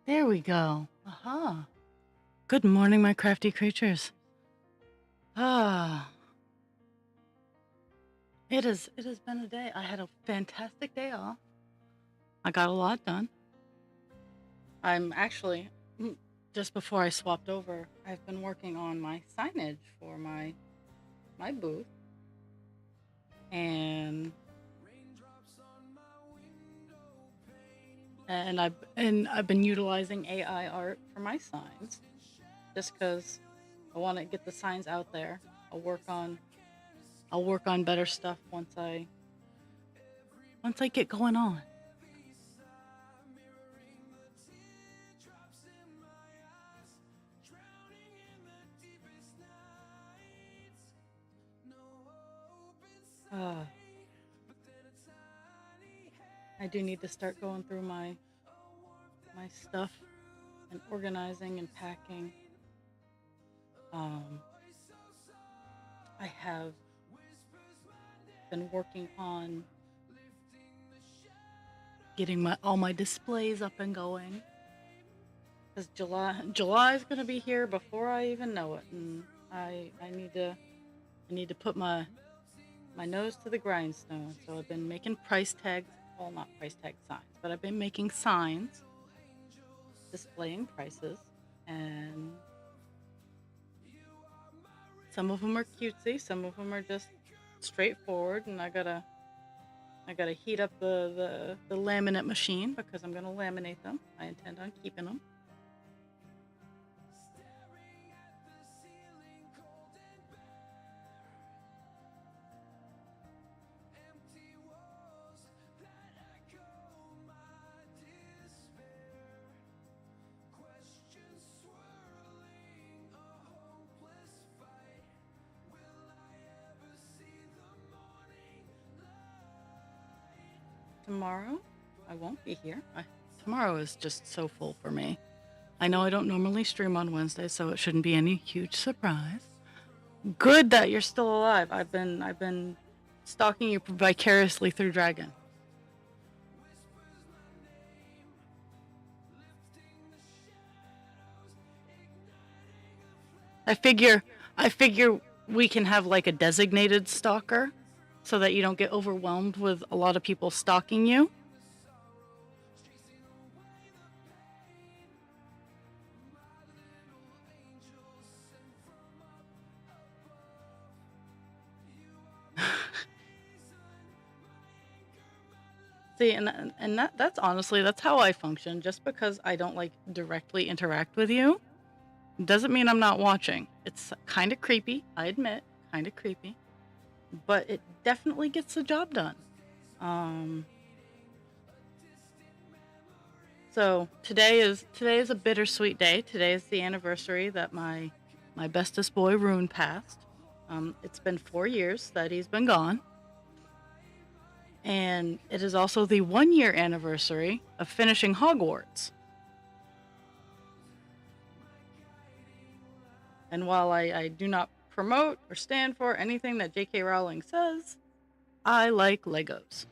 There we go. Aha. Good morning, my crafty creatures. Ah, it has been a day. I had a fantastic day off. I got a lot done. I'm actually just before I swapped over, I've been working on my signage for my booth, and I've been utilizing AI art for my signs, just because I want to get the signs out there. I'll work on I'll work on better stuff once I get going on. Uh, I do need to start going through my stuff and organizing and packing. Um, I have been working on getting all my displays up and going, because July is going to be here before I even know it, and I need to put my nose to the grindstone. So I've been making price tags, well, not price tag signs, but I've been making signs displaying prices, and some of them are cutesy, some of them are just straightforward, and I gotta heat up the laminate machine, because I'm gonna laminate them. I intend on keeping them. Tomorrow, I won't be here. Tomorrow is just so full for me. I know I don't normally stream on Wednesday, so it shouldn't be any huge surprise. Good that you're still alive. I've been stalking you vicariously through Dragon. I figure I figure we can have like a designated stalker, so that you don't get overwhelmed with a lot of people stalking you. See, and that's honestly, that's how I function. Just because I don't like directly interact with you doesn't mean I'm not watching. It's kind of creepy, I admit, kind of creepy, but it definitely gets the job done. Um, so today is a bittersweet day. Today is the anniversary that my bestest boy Rune passed. It's been 4 years that he's been gone, and it is also the 1 year anniversary of finishing Hogwarts. And while I do not promote or stand for anything that J.K. Rowling says, I like Legos.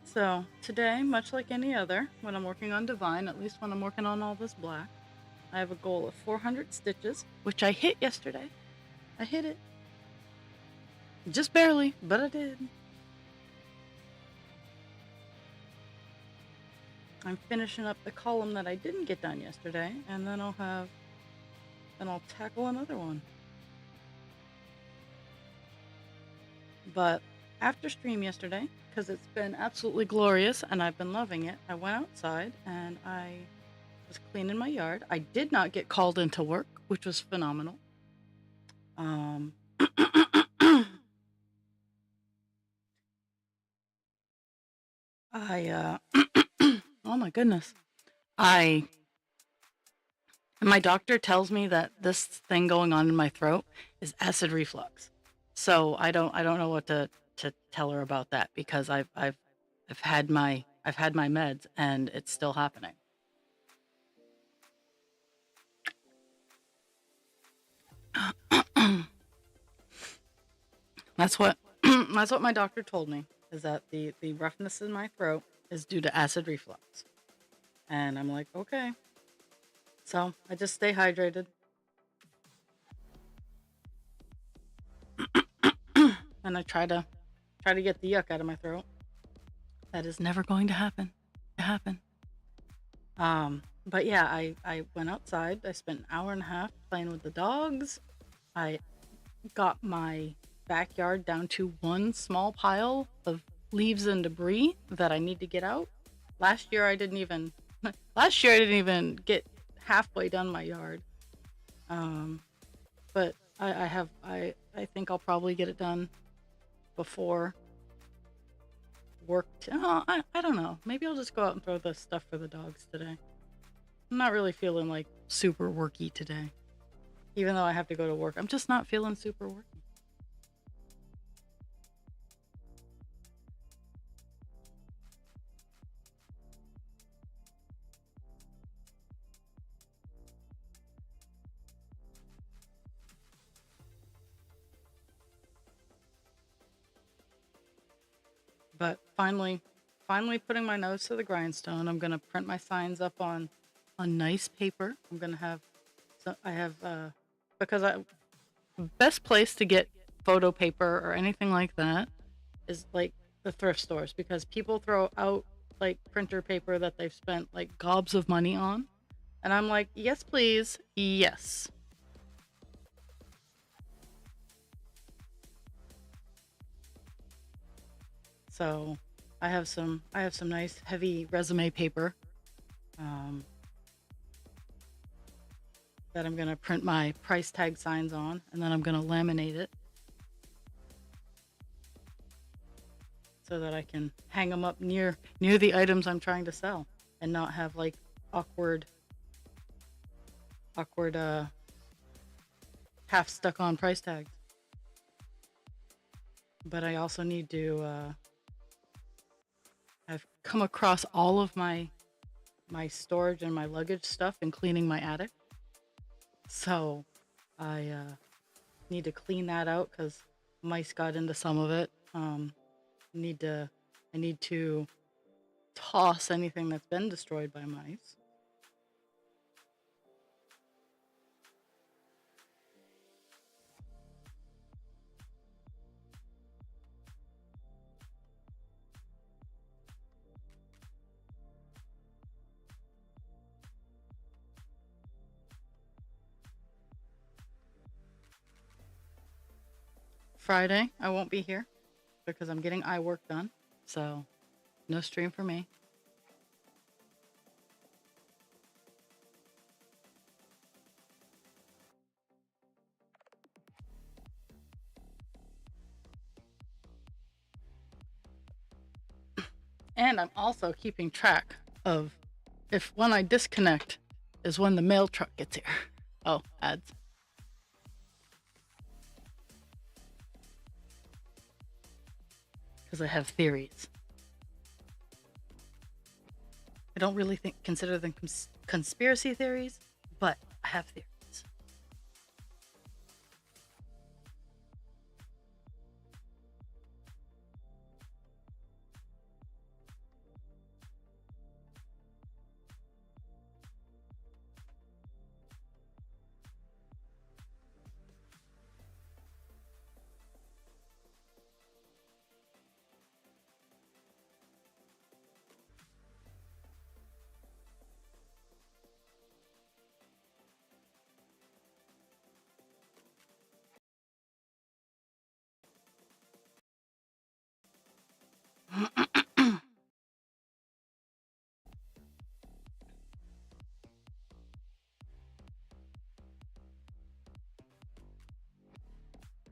So today, much like any other, when I'm working on Divine, at least when I'm working on all this black, I have a goal of 400 stitches, which I hit yesterday. I hit it. Just barely, but I did. I'm finishing up the column that I didn't get done yesterday, and then I'll tackle another one. But after stream yesterday, because it's been absolutely glorious and I've been loving it, I went outside and I was cleaning my yard. I did not get called into work, which was phenomenal. I oh my goodness. I My doctor tells me that this thing going on in my throat is acid reflux. So I don't know what to tell her about that, because I've I've had my meds and it's still happening. That's what that's what my doctor told me, is that the roughness in my throat is due to acid reflux. And I'm like, okay. So I just stay hydrated. And I try to get the yuck out of my throat. That is never going to happen. But yeah, I went outside. I spent an hour and a half playing with the dogs. I got my backyard down to one small pile of leaves and debris that I need to get out. Last year I didn't even get halfway done my yard. But I think I'll probably get it done before work. I don't know. Maybe I'll just go out and throw the stuff for the dogs today. I'm not really feeling like super worky today. Even though I have to go to work, I'm just not feeling super worky. But finally putting my nose to the grindstone. I'm gonna print my signs up on nice paper. I'm gonna have because best place to get photo paper or anything like that is like the thrift stores, because people throw out like printer paper that they've spent like gobs of money on, and I'm like, yes please, yes. So I have some nice heavy resume paper um, that I'm gonna print my price tag signs on, and then I'm gonna laminate it so that I can hang them up near the items I'm trying to sell, and not have like awkward half stuck on price tags. But I also need to I've come across all of my storage and my luggage stuff and cleaning my attic. So I need to clean that out because mice got into some of it. I need to toss anything that's been destroyed by mice. Friday, I won't be here because I'm getting eye work done. So no stream for me. And I'm also keeping track of if when I disconnect is when the mail truck gets here. Oh, ads. Because I have theories. I don't really consider them conspiracy theories, but I have theories.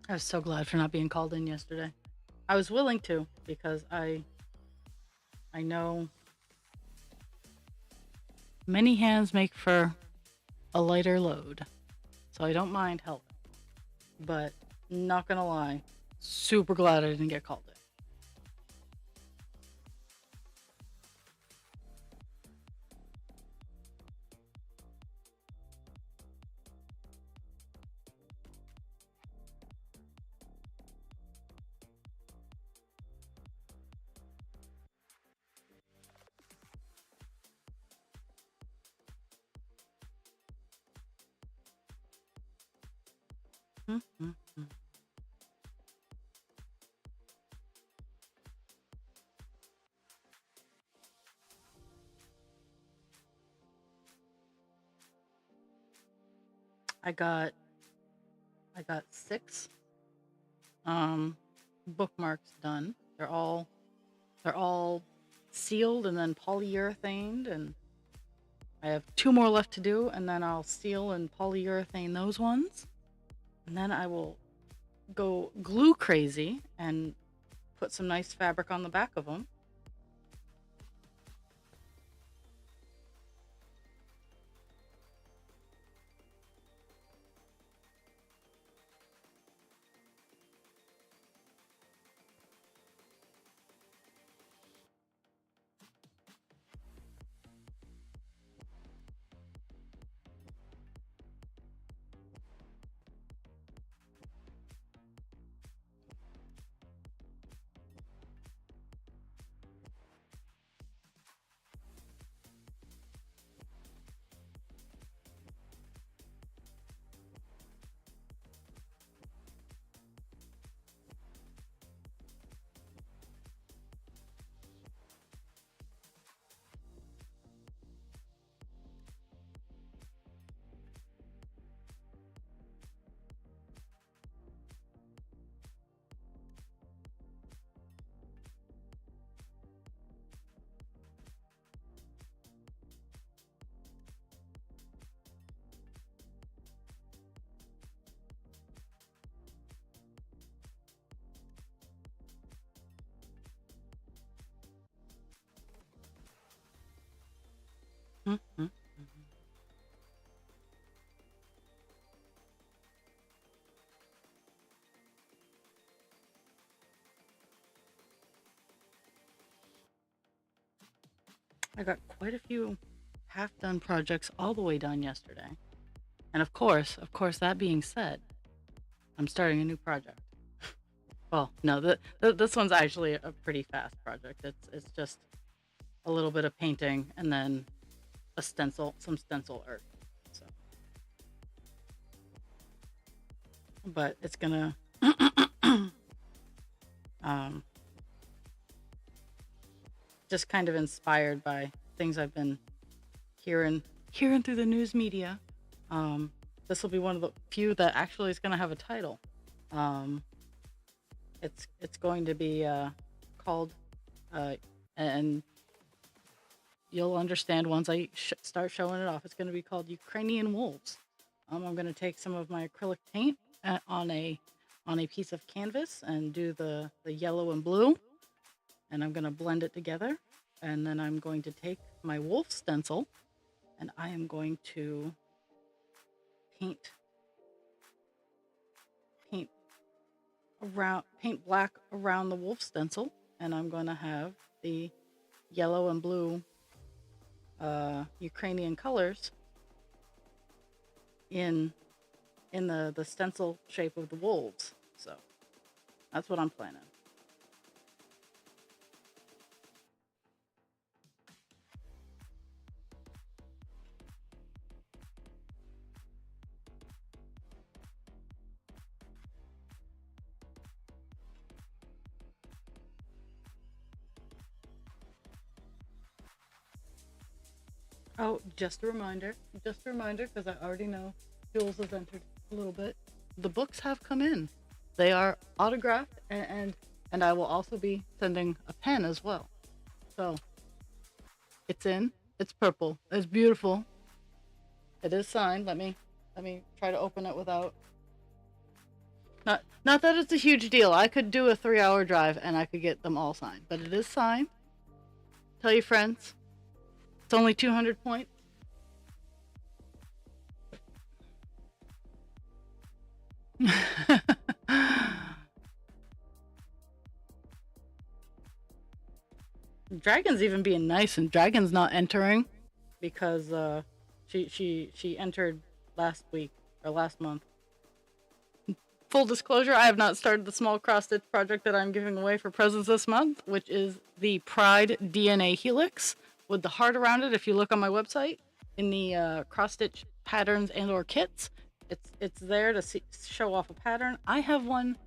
I was so glad for not being called in yesterday. I was willing to, because I know many hands make for a lighter load. So I don't mind help. But not gonna lie, super glad I didn't get called in. Mm-hmm. I got I got 6 um bookmarks done. They're all sealed and then polyurethaned, and I have 2 more left to do, and then I'll seal and polyurethane those ones. And then I will go glue crazy and put some nice fabric on the back of them. Mm-hmm. I got quite a few half-done projects all the way done yesterday. And of course, that being said, I'm starting a new project. Well, no, this one's actually a pretty fast project. It's just a little bit of painting and then some stencil art. So, but it's gonna um, just kind of inspired by things I've been hearing through the news media. Um, this will be one of the few that actually is gonna have a title. Um, it's going to be called, uh, and you'll understand once I start showing it off. It's going to be called Ukrainian Wolves. I'm going to take some of my acrylic paint on a piece of canvas and do the yellow and blue, and I'm going to blend it together. And then I'm going to take my wolf stencil, and I am going to paint paint paint black around the wolf stencil, and I'm going to have the yellow and blue Ukrainian colors in the stencil shape of the wolves. So that's what I'm planning. Oh, just a reminder, because I already know Jules has entered a little bit. The books have come in. They are autographed, and I will also be sending a pen as well. So it's in. It's purple. It's beautiful. It is signed. Let me try to open it without. Not that it's a huge deal. I could do a 3-hour drive and I could get them all signed, but it is signed. Tell your friends. It's only 200 points. Dragon's even being nice, and Dragon's not entering because she entered last week or last month. Full disclosure, I have not started the small cross stitch project that I'm giving away for presents this month, which is the Pride DNA Helix with the heart around it. If you look on my website in the cross stitch patterns and or kits, It's there to show off a pattern. I have one.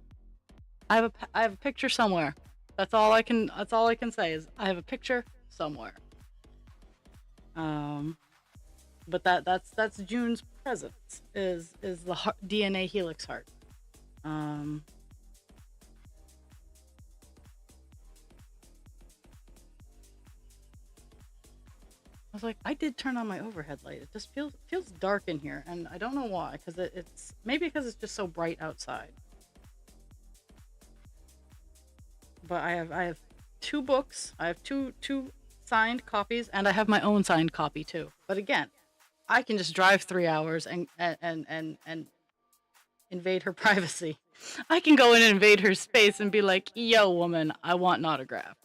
I have a picture somewhere. That's all I can say is I have a picture somewhere. Um, but that's June's presence is the DNA helix heart. Um, I was like, I did turn on my overhead light. It just feels dark in here, and I don't know why. Because it's maybe because it's just so bright outside. But I have two books. I have two signed copies, and I have my own signed copy too. But again, I can just drive 3 hours and invade her privacy. I can go in and invade her space and be like, "Yo, woman, I want an autograph."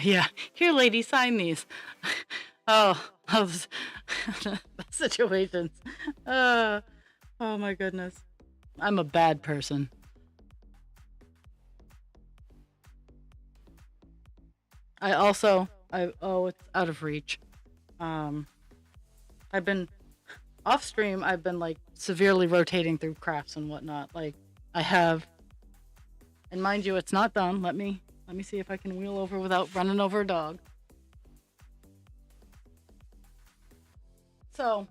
Yeah, here, lady, sign these. Oh, those situations. Uh, oh my goodness. I'm a bad person. It's out of reach. Um, I've been off stream. I've been like severely rotating through crafts and whatnot. Like I have, and mind you, it's not done. Let me see if I can wheel over without running over a dog. So,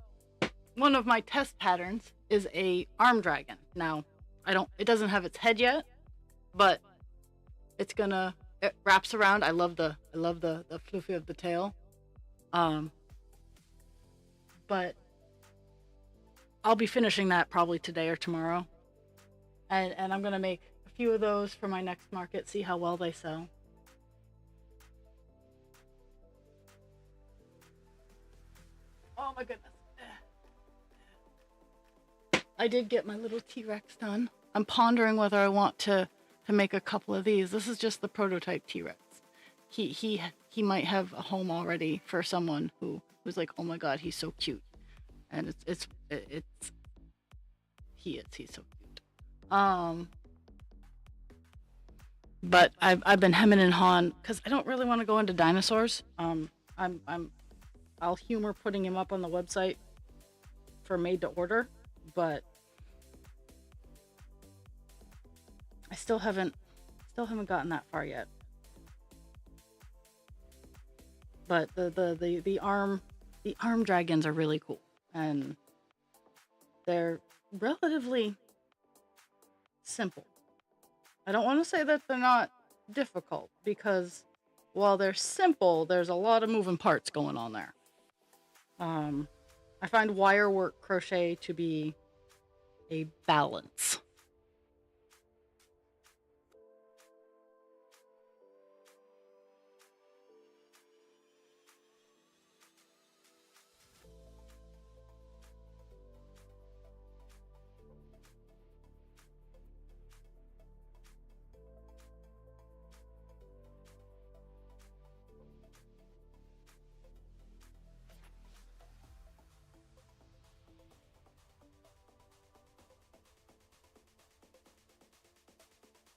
one of my test patterns is a arm dragon. Now, it doesn't have its head yet, but it wraps around. I love the floofy of the tail. Um, but I'll be finishing that probably today or tomorrow. And I'm gonna make a few of those for my next market, see how well they sell. Oh my goodness. I did get my little T-Rex done. I'm pondering whether I want to make a couple of these. This is just the prototype T-Rex. He might have a home already for someone who's like, oh my god, he's so cute, and he's so cute. But I've been hemming and hawing because I don't really want to go into dinosaurs. I'll humor putting him up on the website for made to order, but I still haven't gotten that far yet. But the arm dragons are really cool, and they're relatively simple. I don't want to say that they're not difficult, because while they're simple, there's a lot of moving parts going on there. I find wire work crochet to be a balance.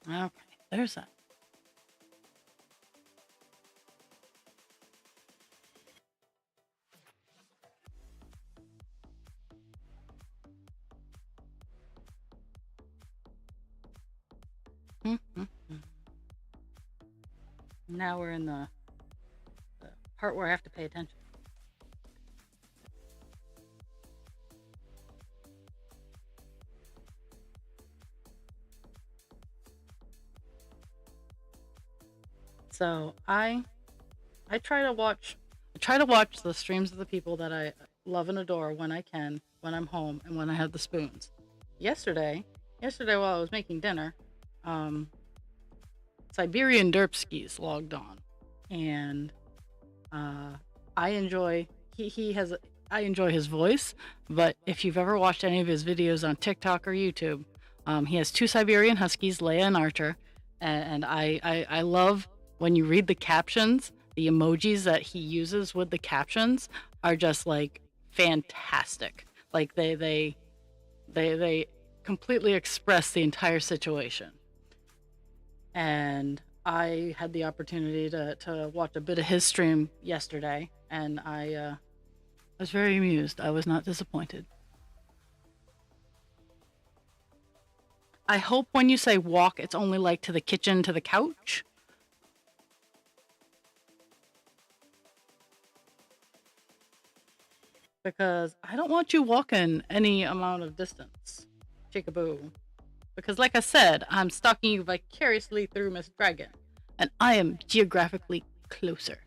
Okay, there's that. Mm-hmm. Now we're in the part where I have to pay attention. So I try to watch the streams of the people that love and adore when I can, when I'm home, and when I have the spoons. Yesterday, yesterday while I was making dinner, um, Siberian Derpskis logged on, and uh, I enjoy he has I enjoy his voice, but if you've ever watched any of his videos on TikTok or YouTube, he has two Siberian Huskies, Leia and Archer, and I love when you read the captions. The emojis that he uses with the captions are just like fantastic. Like they completely express the entire situation. And I had the opportunity to watch a bit of his stream yesterday, and I was very amused. I was not disappointed. I hope when you say walk, it's only like to the kitchen, to the couch. Because I don't want you walking any amount of distance. Chickaboo. Because, like I said, I'm stalking you vicariously through Miss Dragon, and I am geographically closer.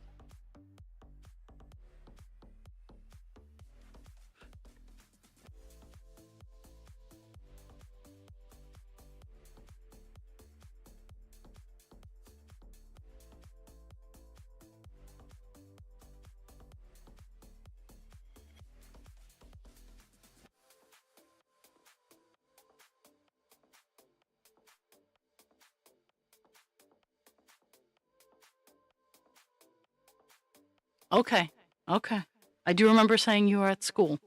Okay, okay. I do remember saying you were at school.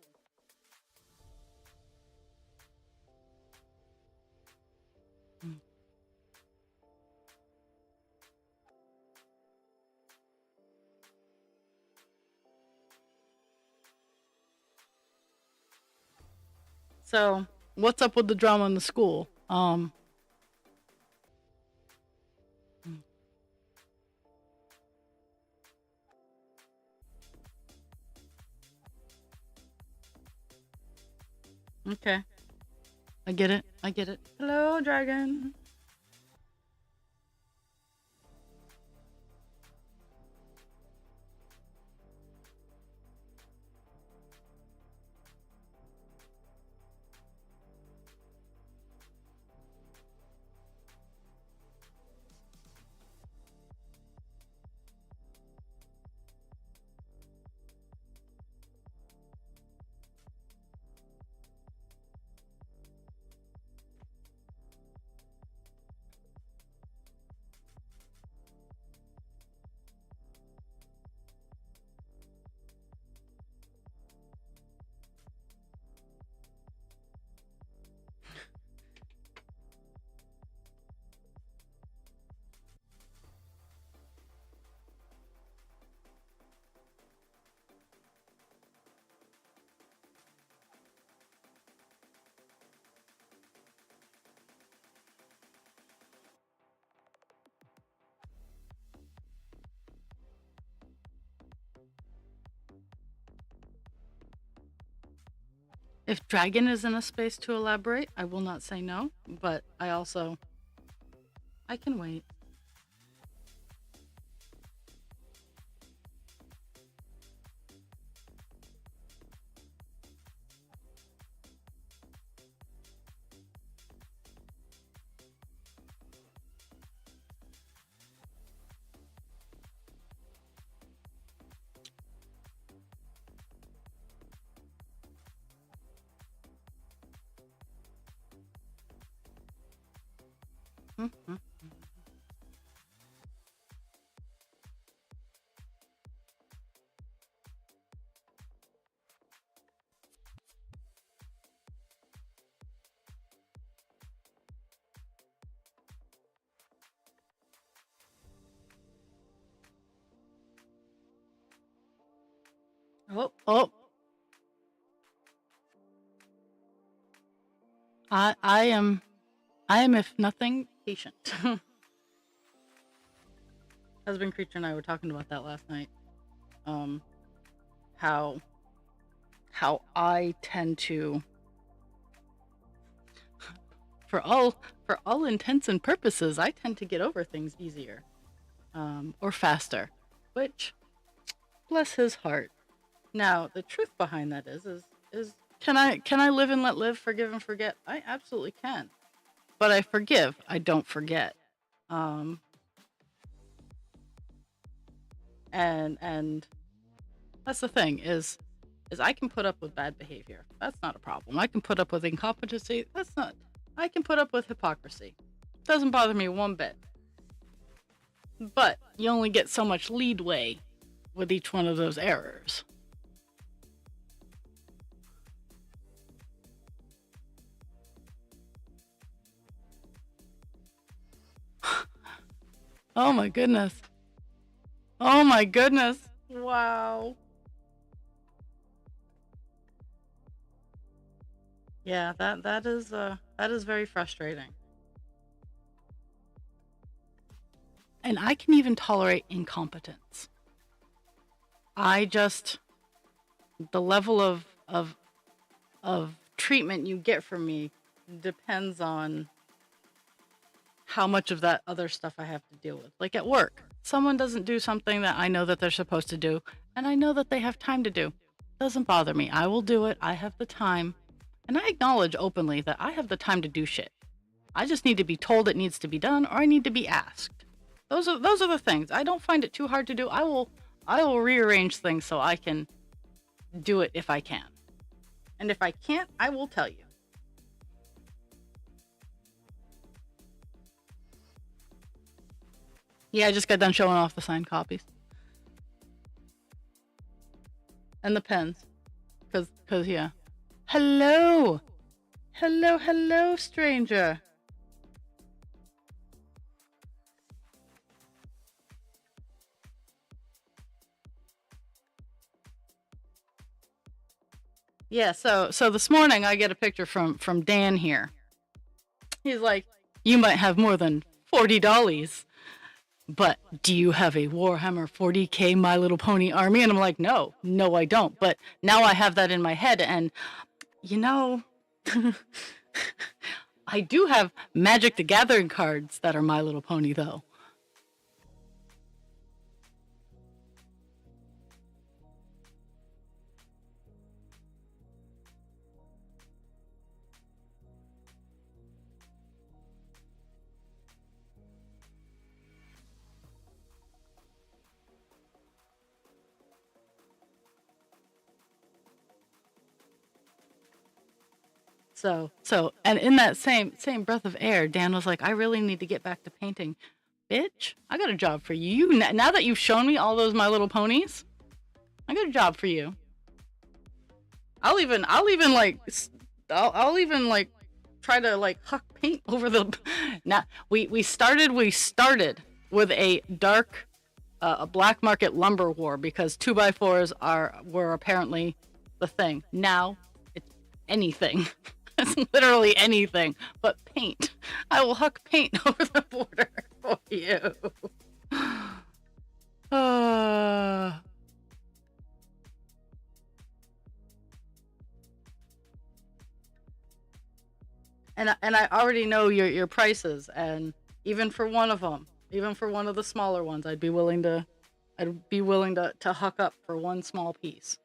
Mm. So, what's up with the drama in the school? Mm, okay. I get it. I get it. Hello, dragon. If dragon is in a space to elaborate, I will not say no, but I can wait. Mhm. Oh, oh. I am if nothing patient. Husband creature and I were talking about that last night. Um, how I tend to, for all intents and purposes, I tend to get over things easier, or faster. Which, bless his heart, Now, the truth behind that is can I live and let live, forgive and forget? I absolutely can. But I forgive, I don't forget. Um and that's the thing is I can put up with bad behavior. That's not a problem. I can put up with incompetency. That's not I can put up with hypocrisy. Doesn't bother me one bit. But you only get so much leadway with each one of those errors. Oh my goodness. Oh my goodness. Wow. Yeah, that is very frustrating. And I can even tolerate incompetence. I just the level of treatment you get from me depends on how much of that other stuff I have to deal with. Like at work, someone doesn't do something that I know that they're supposed to do, and I know that they have time to do. Doesn't bother me. I will do it. I have the time. And I acknowledge openly that I have the time to do shit. I just need to be told it needs to be done, or I need to be asked. Those are the things. I don't find it too hard to do. I will rearrange things so I can do it if I can. And if I can't, I will tell you. Yeah, I just got done showing off the signed copies. And the pens. Cause yeah. Hello! Hello, hello, stranger. Yeah, so this morning I get a picture from Dan here. He's like, you might have more than 40 dollies, but do you have a Warhammer 40K My Little Pony army? And I'm like, no, I don't. But now I have that in my head, and you know, I do have Magic the Gathering cards that are My Little Pony, though. And in that same breath of air, Dan was like, I really need to get back to painting. Bitch, I got a job for you. Now that you've shown me all those My Little Ponies, I got a job for you. I'll even like try to like huck paint over the. Now we started with a dark, a black market lumber war because 2x4s were apparently the thing. Now it's anything. It's literally anything but paint. I will huck paint over the border for you. And I already know your prices, and even for one of them, even for one of the smaller ones, I'd be willing to huck up for one small piece.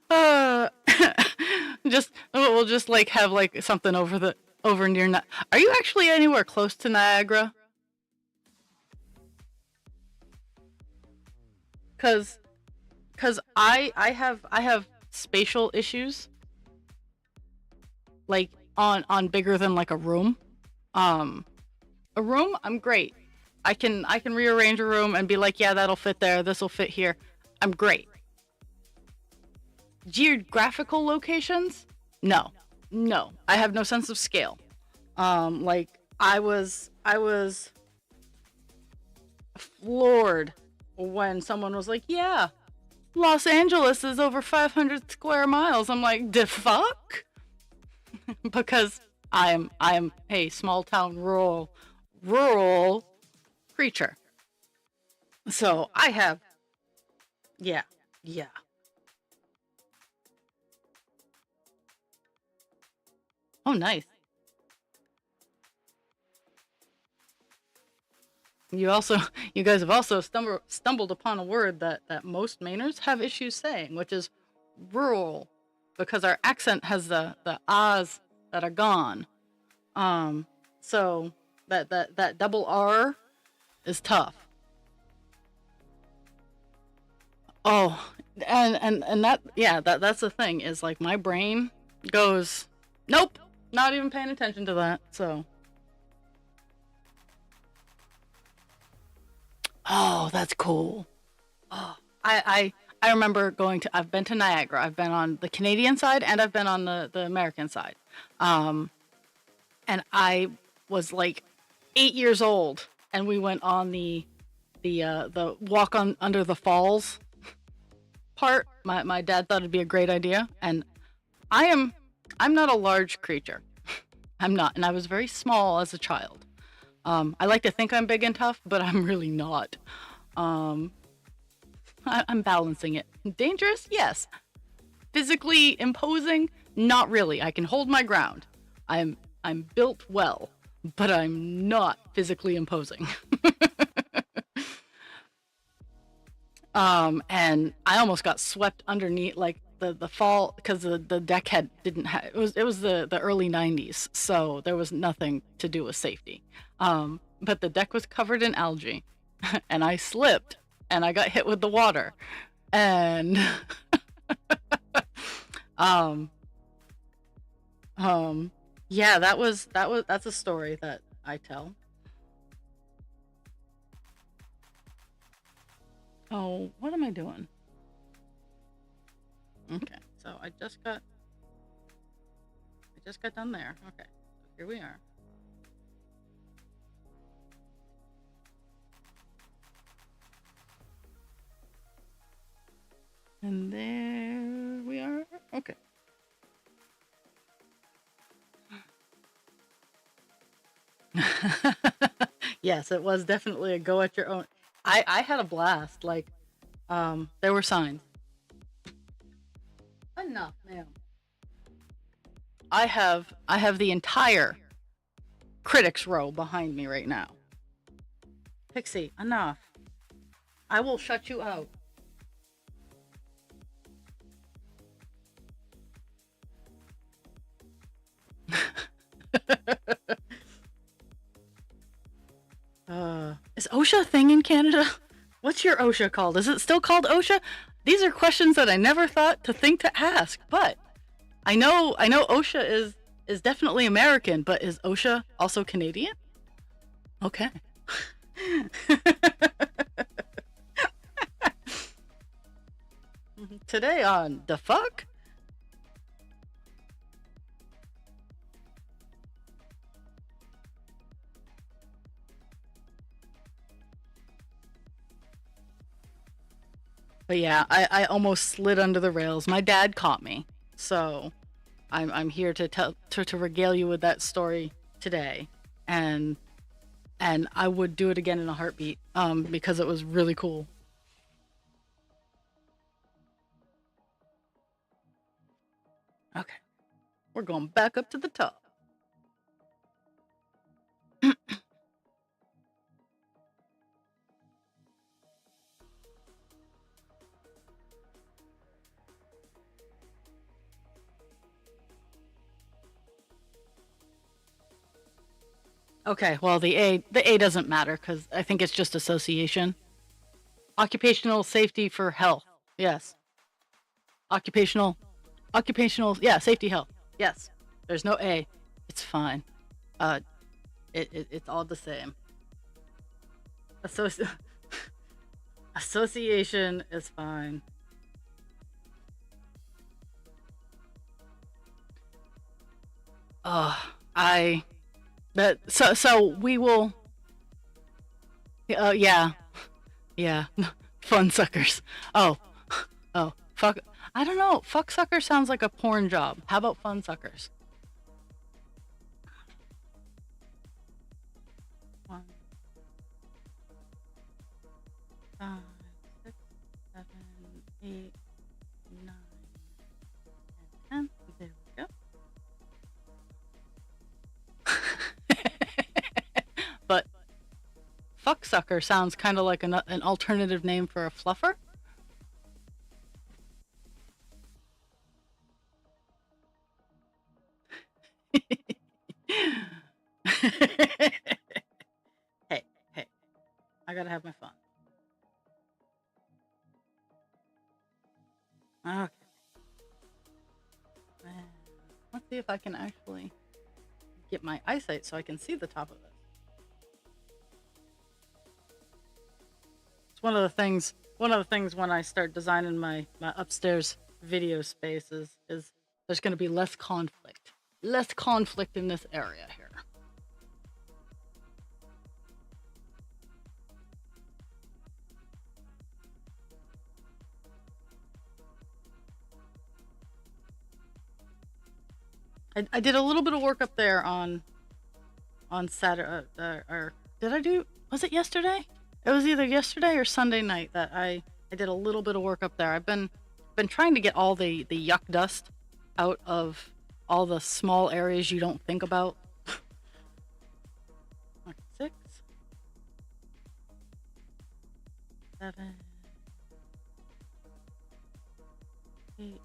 uh, we'll just like have like something over near. Are you actually anywhere close to Niagara? Cause I have spatial issues like on bigger than like a room. Um, a room, I'm great. I can rearrange a room and be like, yeah, that'll fit there. This will fit here. I'm great. Geographical locations? No, no. I have no sense of scale. Like I was floored when someone was like, yeah, Los Angeles is over 500 square miles. I'm like, the fuck? Because I am a small town rural creature. So I have, yeah, yeah. Oh, nice. You also, you guys have also stumbled upon a word that most Mainers have issues saying, which is rural, because our accent has the ahs that are gone. Um, so that double R is tough. Oh, and that, yeah, that's the thing, is like my brain goes, nope, not even paying attention to that. So, oh, that's cool. Oh, I remember going to. I've been to Niagara. I've been on the Canadian side and I've been on the American side. Um, and I was like 8 years old, and we went on the walk on under the falls part. My dad thought it'd be a great idea, and I am I'm not a large creature. I'm not, and I was very small as a child. I like to think I'm big and tough, but I'm really not. Um, I'm balancing it. Dangerous? Yes. Physically imposing? Not really. I can hold my ground. I'm built well, but I'm not physically imposing. And I almost got swept underneath, like the fall, because the deck had didn't have, it was the early 90s, so there was nothing to do with safety. But the deck was covered in algae, and I slipped, and I got hit with the water, and um um yeah, that's a story that I tell. Oh, what am I doing? Okay, so I just got done there. Okay, so here we are. And there we are. Okay. Yes, it was definitely a go at your own. I had a blast. Like, there were signs. Enough, ma'am. I have the entire critics row behind me right now. Pixie, enough. I will shut you out. Is OSHA a thing in Canada? What's your OSHA called? Is it still called OSHA? These are questions that I never thought to think to ask, but I know OSHA is definitely American, but is OSHA also Canadian? Okay. Today on the fuck? But yeah, I almost slid under the rails. My dad caught me. So I'm here to tell to regale you with that story today. And and I would do it again in a heartbeat, because it was really cool. Okay. We're going back up to the top. Okay, well the A doesn't matter because I think it's just association. Occupational safety for health. Yes. Occupational occupational, yeah, safety health. Yes. There's no A. It's fine. Uh it's all the same. Associ- association is fine. Uh I that so we will, yeah. Yeah. Fun suckers. Oh, Oh, fuck. I don't know. Fuck sucker sounds like a porn job. How about fun suckers? One, five, six, 7, 8, 9, and 10. There we go. But fuck sucker sounds kind of like an alternative name for a fluffer. Hey, hey, I gotta have my fun. Okay. Let's see if I can actually get my eyesight so I can see the top of it. It's one of the things. One of the things when I start designing my upstairs video space is there's going to be less conflict in this area here. I did a little bit of work up there on Saturday, or did I do? Was it yesterday? It was either yesterday or Sunday night that I did a little bit of work up there. I've been trying to get all the yuck dust out of all the small areas you don't think about. 6, 7, 8.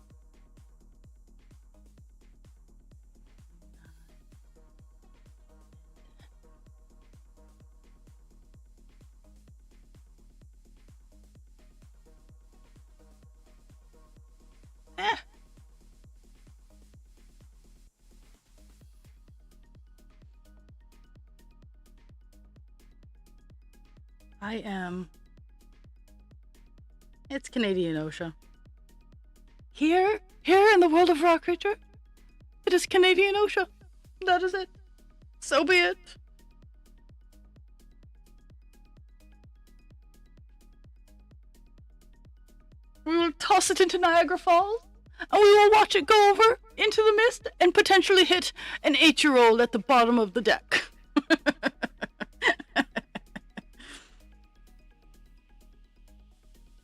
I am. It's Canadian OSHA. Here in the world of Rock Creature, it is Canadian OSHA. That is it. So be it. We will toss it into Niagara Falls, and we will watch it go over into the mist and potentially hit an 8-year-old at the bottom of the deck.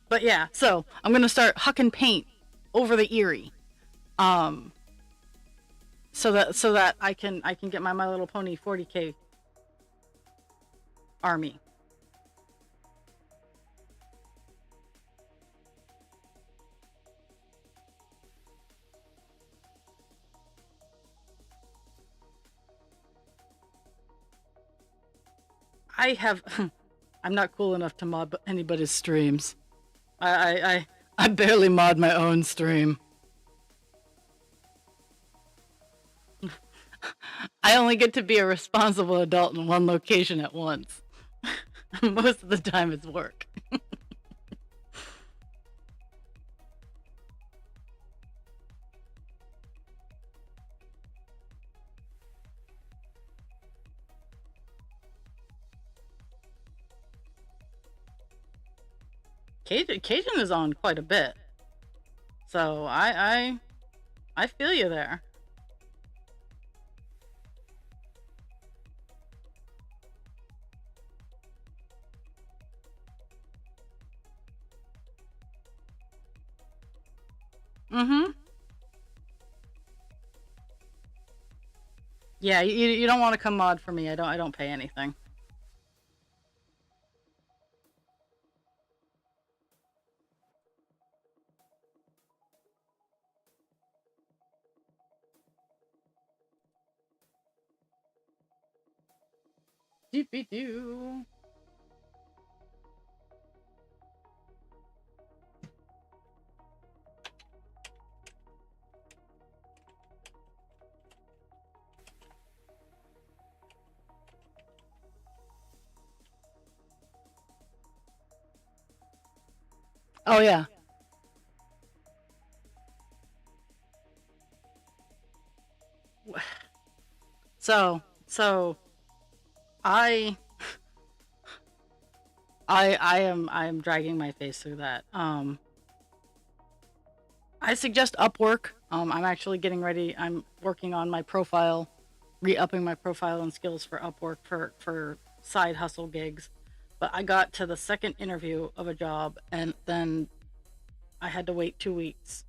But yeah, so I'm gonna start hucking paint over the Erie, so that I can get my My Little Pony 40K army. I have. I'm not cool enough to mod anybody's streams. I barely mod my own stream. I only get to be a responsible adult in one location at once. Most of the time it's work. Cajun is on quite a bit. So I feel you there. Mm-hmm. Yeah, you don't want to come mod for me. I don't pay anything. Doopy doo. Oh yeah. So I I am dragging my face through that. I suggest Upwork. I'm actually getting ready. I'm working on my profile, re-upping my profile and skills for Upwork for side hustle gigs. But I got to the second interview of a job, and then I had to wait 2 weeks.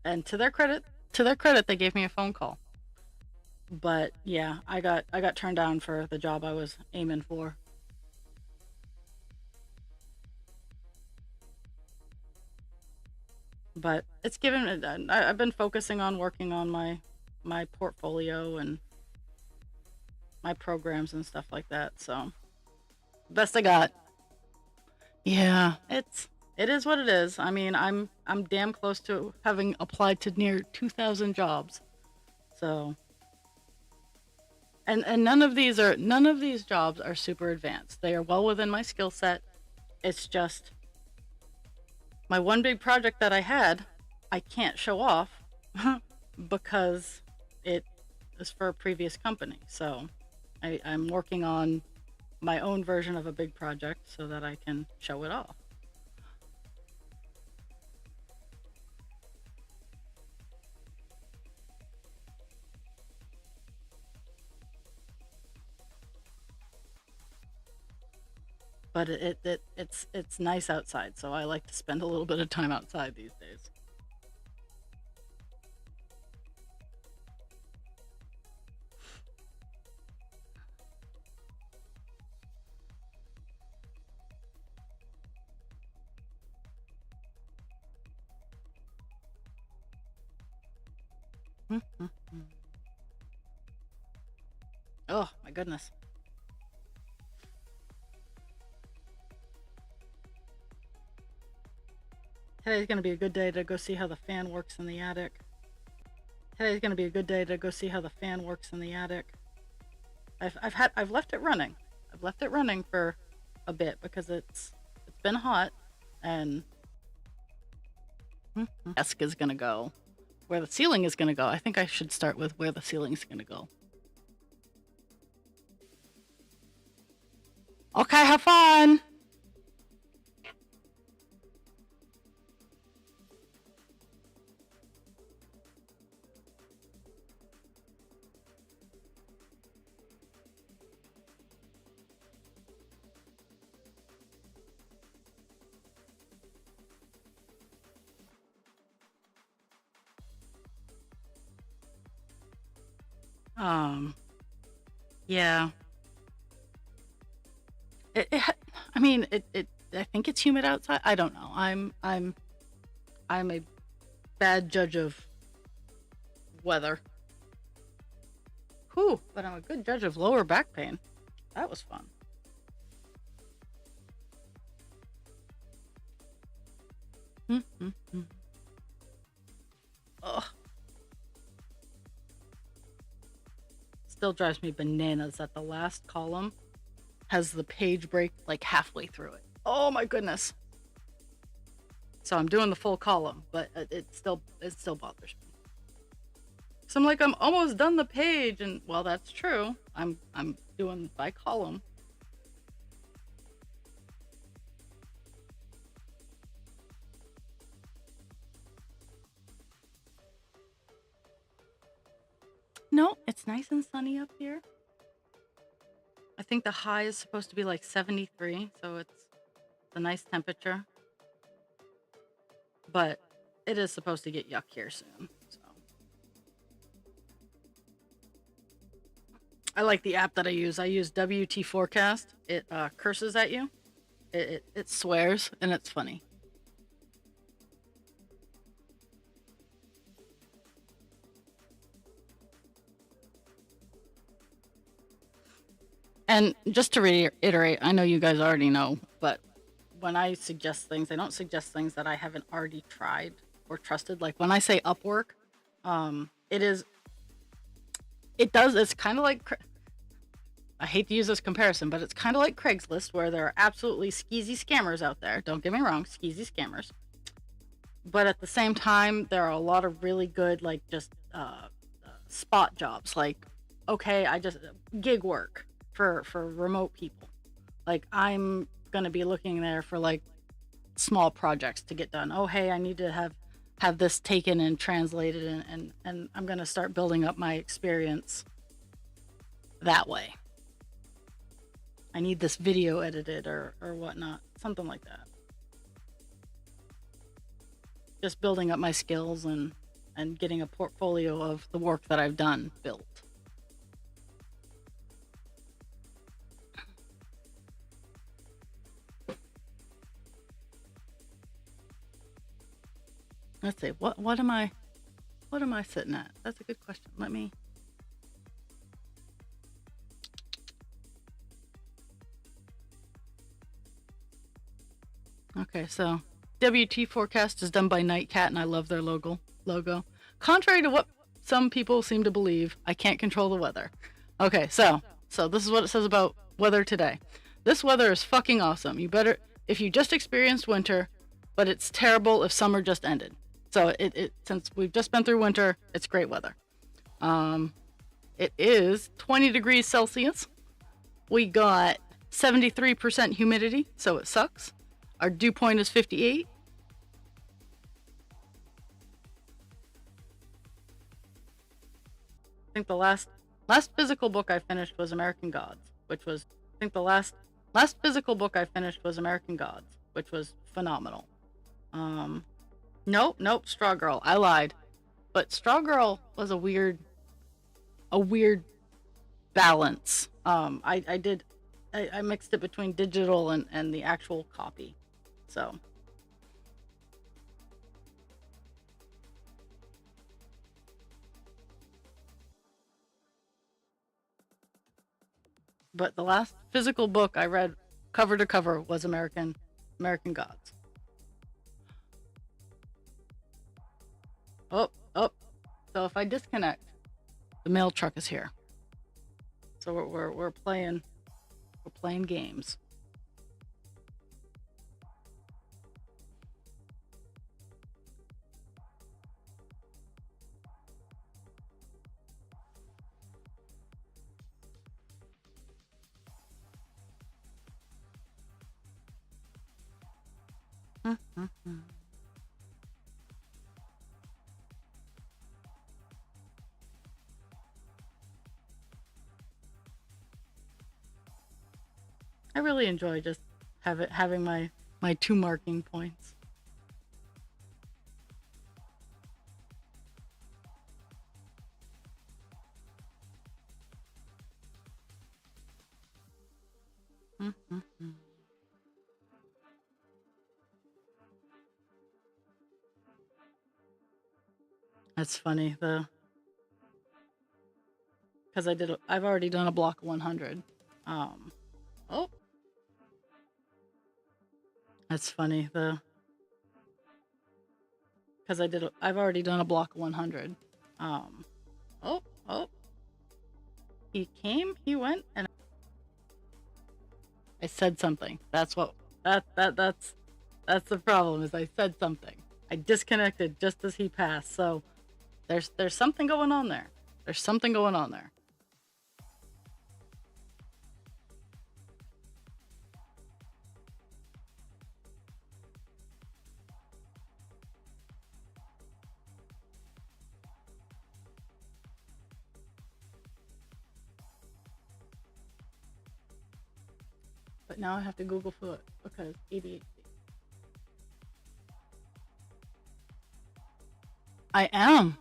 And to their credit, they gave me a phone call. But yeah, I got turned down for the job I was aiming for. But it's given. I've been focusing on working on my portfolio and my programs and stuff like that. So best I got. Yeah, it is what it is. I mean, I'm damn close to having applied to near 2,000 jobs. So and none of these jobs are super advanced. They are well within my skill set. It's just my one big project that I had, I can't show off because it is for a previous company. So I'm working on my own version of a big project so that I can show it off. But it's nice outside, so I like to spend a little bit of time outside these days. Oh my goodness. Today's gonna be a good day to go see how the fan works in the attic. Today's gonna be a good day to go see how the fan works in the attic. I've left it running. I've left it running for a bit because it's been hot and desk is gonna go. Where the ceiling is gonna go. I think I should start with where the ceiling's gonna go. Okay, have fun. Um, yeah. I mean, I think it's humid outside. I don't know. I'm a bad judge of weather. Whew, but I'm a good judge of lower back pain. That was fun. Mm-hmm. Ugh. Still drives me bananas that the last column has the page break like halfway through it. Oh my goodness. So I'm doing the full column, but it still bothers me. So I'm like, I'm almost done the page, and well, that's true. I'm doing by column. No, it's nice and sunny up here. I think the high is supposed to be like 73, so it's a nice temperature. But it is supposed to get yuck here soon. So I like the app that I use. I use WT Forecast. It curses at you. It swears and it's funny. And just to reiterate, I know you guys already know, but when I suggest things, I don't suggest things that I haven't already tried or trusted. Like when I say Upwork, it is, it does, it's kind of like, I hate to use this comparison, but it's kind of like Craigslist where there are absolutely skeezy scammers out there. Don't get me wrong, skeezy scammers. But at the same time, there are a lot of really good, like just spot jobs. Like, okay, I just gig work for remote people. Like I'm gonna be looking there for like small projects to get done. Oh, hey, I need to have have this taken and translated, and I'm going to start building up my experience that way. I need this video edited or whatnot, something like that. Just building up my skills and getting a portfolio of the work that I've done built. Let's see, what am I sitting at? That's a good question. Let me. Okay, so WT forecast is done by Nightcat, and I love their logo. Contrary to what some people seem to believe, I can't control the weather. Okay, so this is what it says about weather today. This weather is fucking awesome. You better, if you just experienced winter, but it's terrible if summer just ended. So it since we've just been through winter, it's great weather. It is 20 degrees Celsius. We got 73% humidity, so it sucks. Our dew point is 58. I think the last physical book I finished was American Gods, which was, I think the last physical book I finished was American Gods, which was phenomenal. Nope, Straw Girl. I lied. But Straw Girl was a weird balance. I mixed it between digital and the actual copy. So. But the last physical book I read cover to cover was American Gods. Oh. So if I disconnect, the mail truck is here. So we're playing games. I really enjoy just having my 2 marking points. That's funny, because I've already done a block of 100. Oh. That's funny, because I've already done a block of 100. Oh. He came, he went, and I said something. That's the problem, is I said something. I disconnected just as he passed, so there's something going on there. There's something going on there. But now I have to Google for it because ADHD. I am.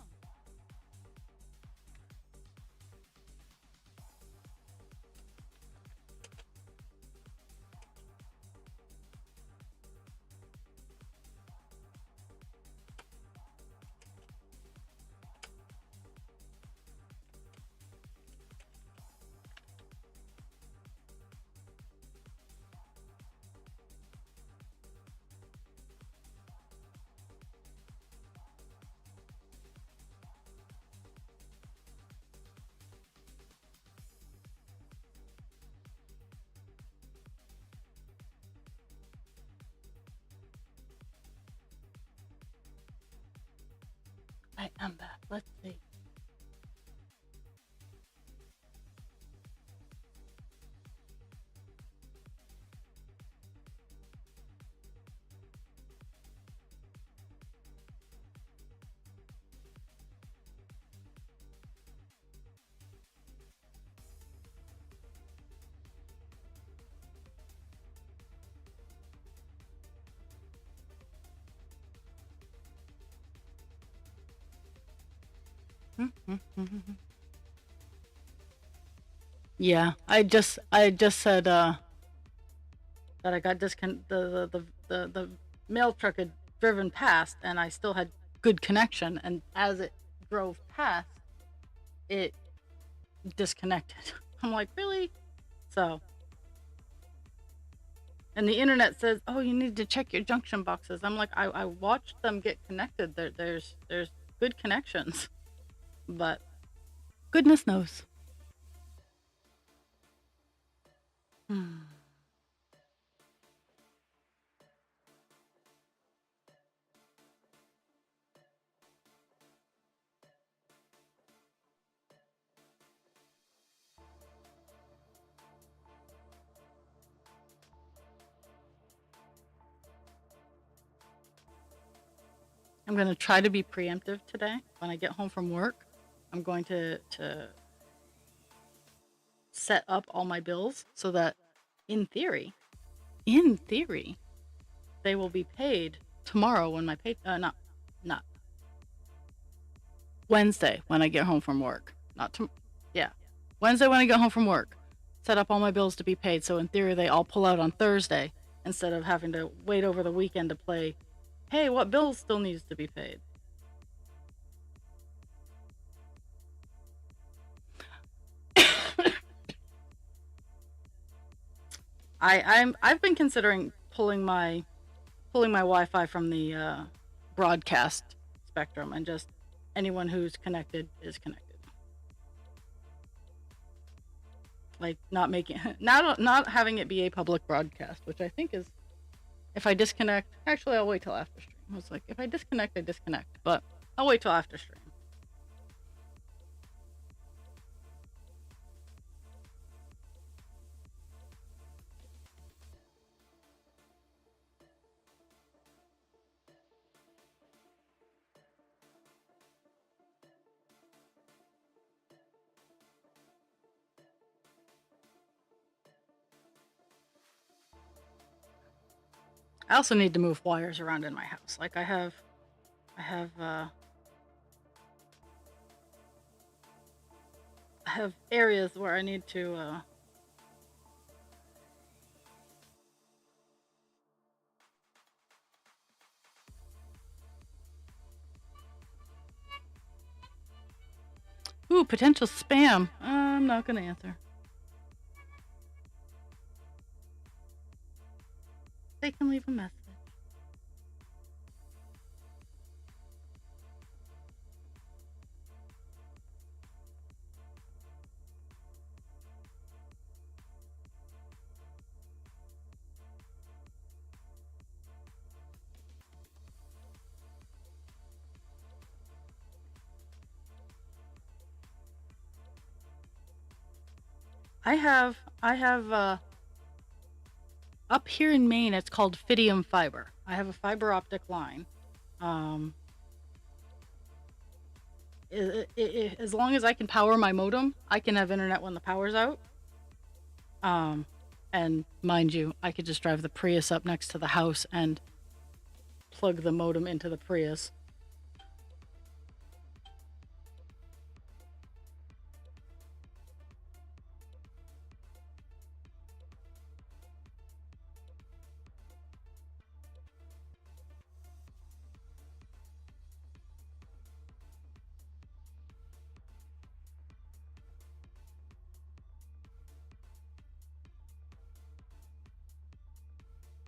I am back. Let's see. Yeah, I just said that I got the mail truck had driven past and I still had good connection, and as it drove past, it disconnected. I'm like, really? So, and the internet says, oh, you need to check your junction boxes. I'm like, I watched them get connected. There's good connections, but goodness knows. Hmm. I'm going to try to be preemptive today. When I get home from work, I'm going to set up all my bills so that in theory, they will be paid tomorrow when my pay not Wednesday when I get home from work. Not to Yeah. Wednesday when I get home from work. Set up all my bills to be paid, so in theory they all pull out on Thursday instead of having to wait over the weekend to play, hey, what bill still needs to be paid? I've been considering pulling my Wi-Fi from the broadcast spectrum, and just anyone who's connected is connected. Like not making not having it be a public broadcast, which I think is, if I disconnect, actually I'll wait till after stream. I was like, if I disconnect, I disconnect, but I'll wait till after stream. I also need to move wires around in my house. Like I have areas where I need to ooh, potential spam. I'm not gonna answer. They can leave a message. I have up here in Maine, it's called Fidium fiber. I have a fiber optic line. Um, as long as I can power my modem, I can have internet when the power's out. Um, and mind you, I could just drive the Prius up next to the house and plug the modem into the Prius.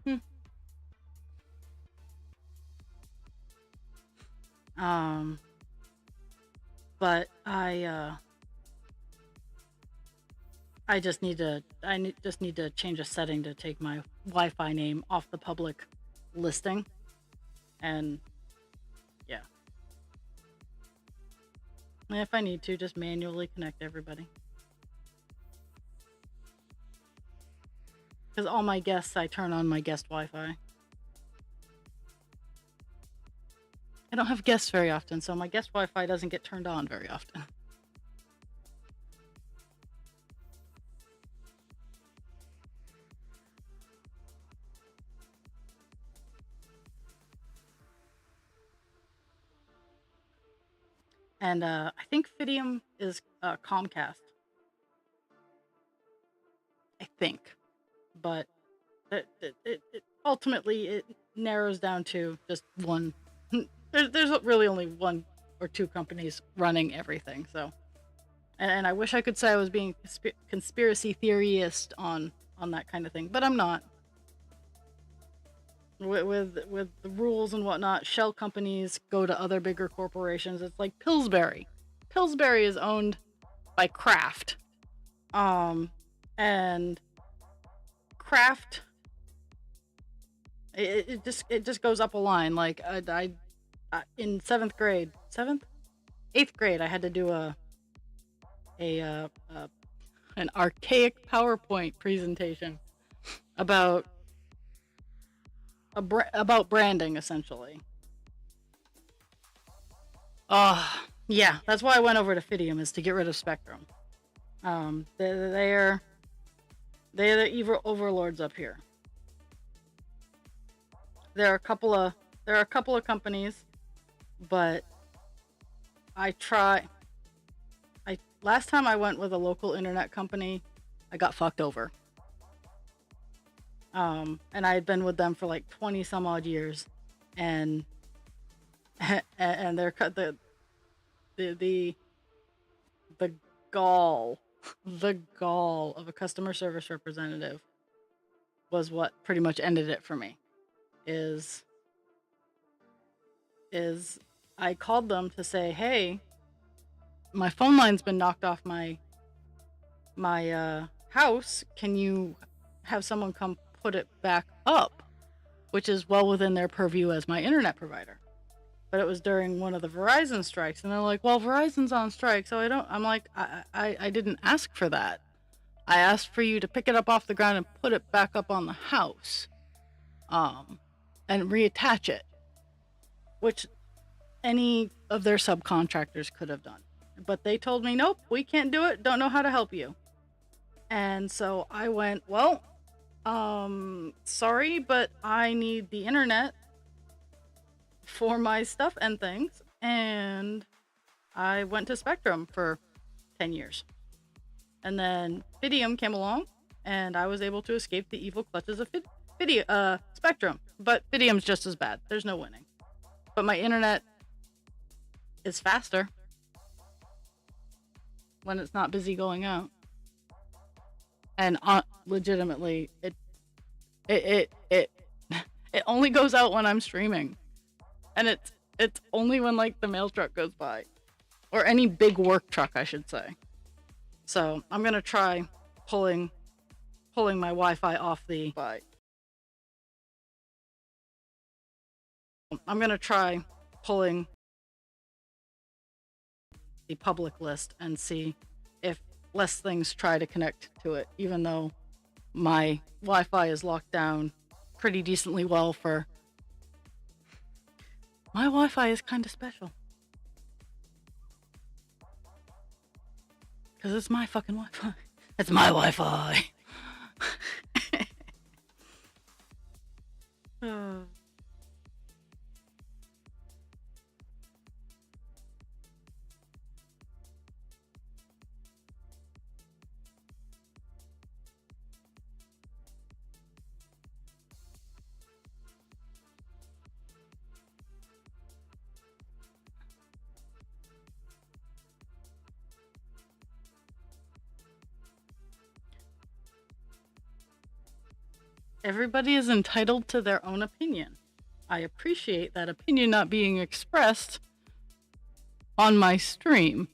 Hmm. Um, but I just need to just need to change a setting to take my Wi-Fi name off the public listing, and yeah, and if I need to, just manually connect everybody. Because all my guests, I turn on my guest Wi-Fi. I don't have guests very often, so my guest Wi-Fi doesn't get turned on very often. and I think Fidium is Comcast. I think, but ultimately it narrows down to just one. There's really only one or two companies running everything. So, and I wish I could say I was being conspiracy theorist on that kind of thing, but I'm not. With the rules and whatnot, shell companies go to other bigger corporations. It's like Pillsbury. Pillsbury is owned by Kraft, and Kraft. It just goes up a line. Like I in eighth grade, I had to do a an archaic PowerPoint presentation about about branding, essentially. Yeah, that's why I went over to Fidium, is to get rid of Spectrum. They're the evil overlords up here. There are a couple of companies, but last time I went with a local internet company, I got fucked over. And I had been with them for like 20 some odd years, and they're the gall of a customer service representative was what pretty much ended it for me. Is I called them to say, hey, my phone line's been knocked off my house. Can you have someone come put it back up? Which is well within their purview as my internet provider. But it was during one of the Verizon strikes, and they're like, well, Verizon's on strike, so I'm like, I didn't ask for that. I asked for you to pick it up off the ground and put it back up on the house, and reattach it, which any of their subcontractors could have done. But they told me, nope, we can't do it, don't know how to help you. And so I went, well, sorry, but I need the internet for my stuff and things. And I went to Spectrum for 10 years. And then Fidium came along, and I was able to escape the evil clutches of Spectrum. But Fidium's just as bad. There's no winning. But my internet is faster when it's not busy going out. And legitimately, it only goes out when I'm streaming, and it's only when like the mail truck goes by, or any big work truck, I should say. So I'm gonna try pulling my Wi-Fi off the. I'm gonna try pulling the public list and see if less things try to connect to it, even though my Wi-Fi is locked down pretty decently well for... My Wi-Fi is kind of special. Because it's my fucking Wi-Fi. It's my Wi-Fi. Everybody is entitled to their own opinion. I appreciate that opinion not being expressed on my stream.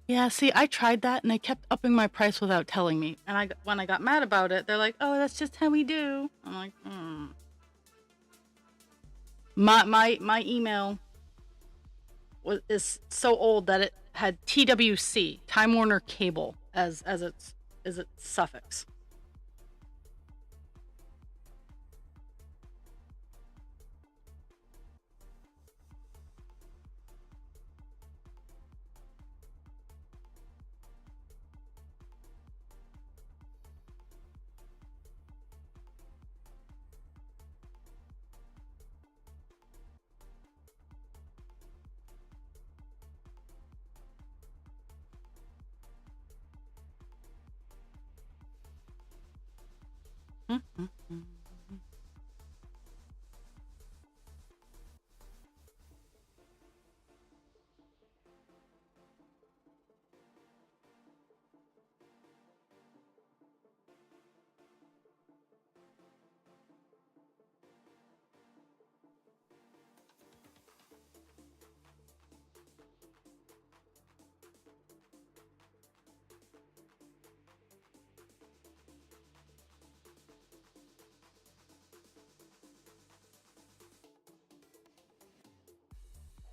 Yeah, see, I tried that and they kept upping my price without telling me. And when I got mad about it, they're like, oh, that's just how we do. I'm like, My email is so old that it had TWC, Time Warner Cable, as its suffix.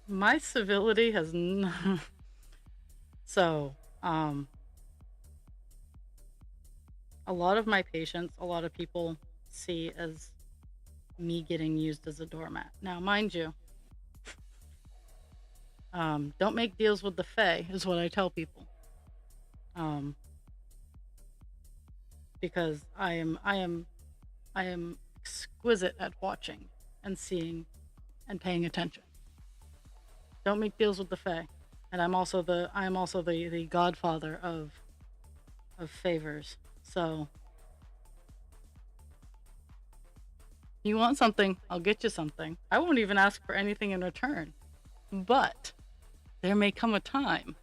My civility has so a lot of my patients, a lot of people see as me getting used as a doormat. Now, mind you, don't make deals with the Fae is what I tell people. Because I am exquisite at watching and seeing and paying attention. Don't make deals with the Fae. And I am also the godfather of favors. So you want something, I'll get you something. I won't even ask for anything in return. But there may come a time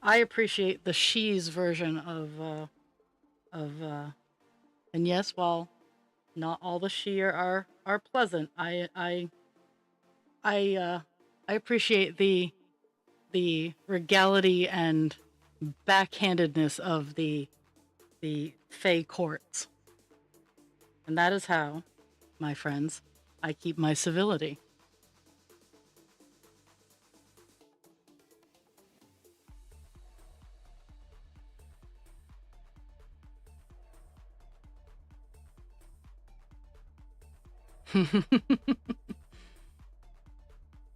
I appreciate the she's version of and yes, while not all the she are pleasant, I appreciate the regality and backhandedness of the Fae courts. And that is how, my friends, I keep my civility.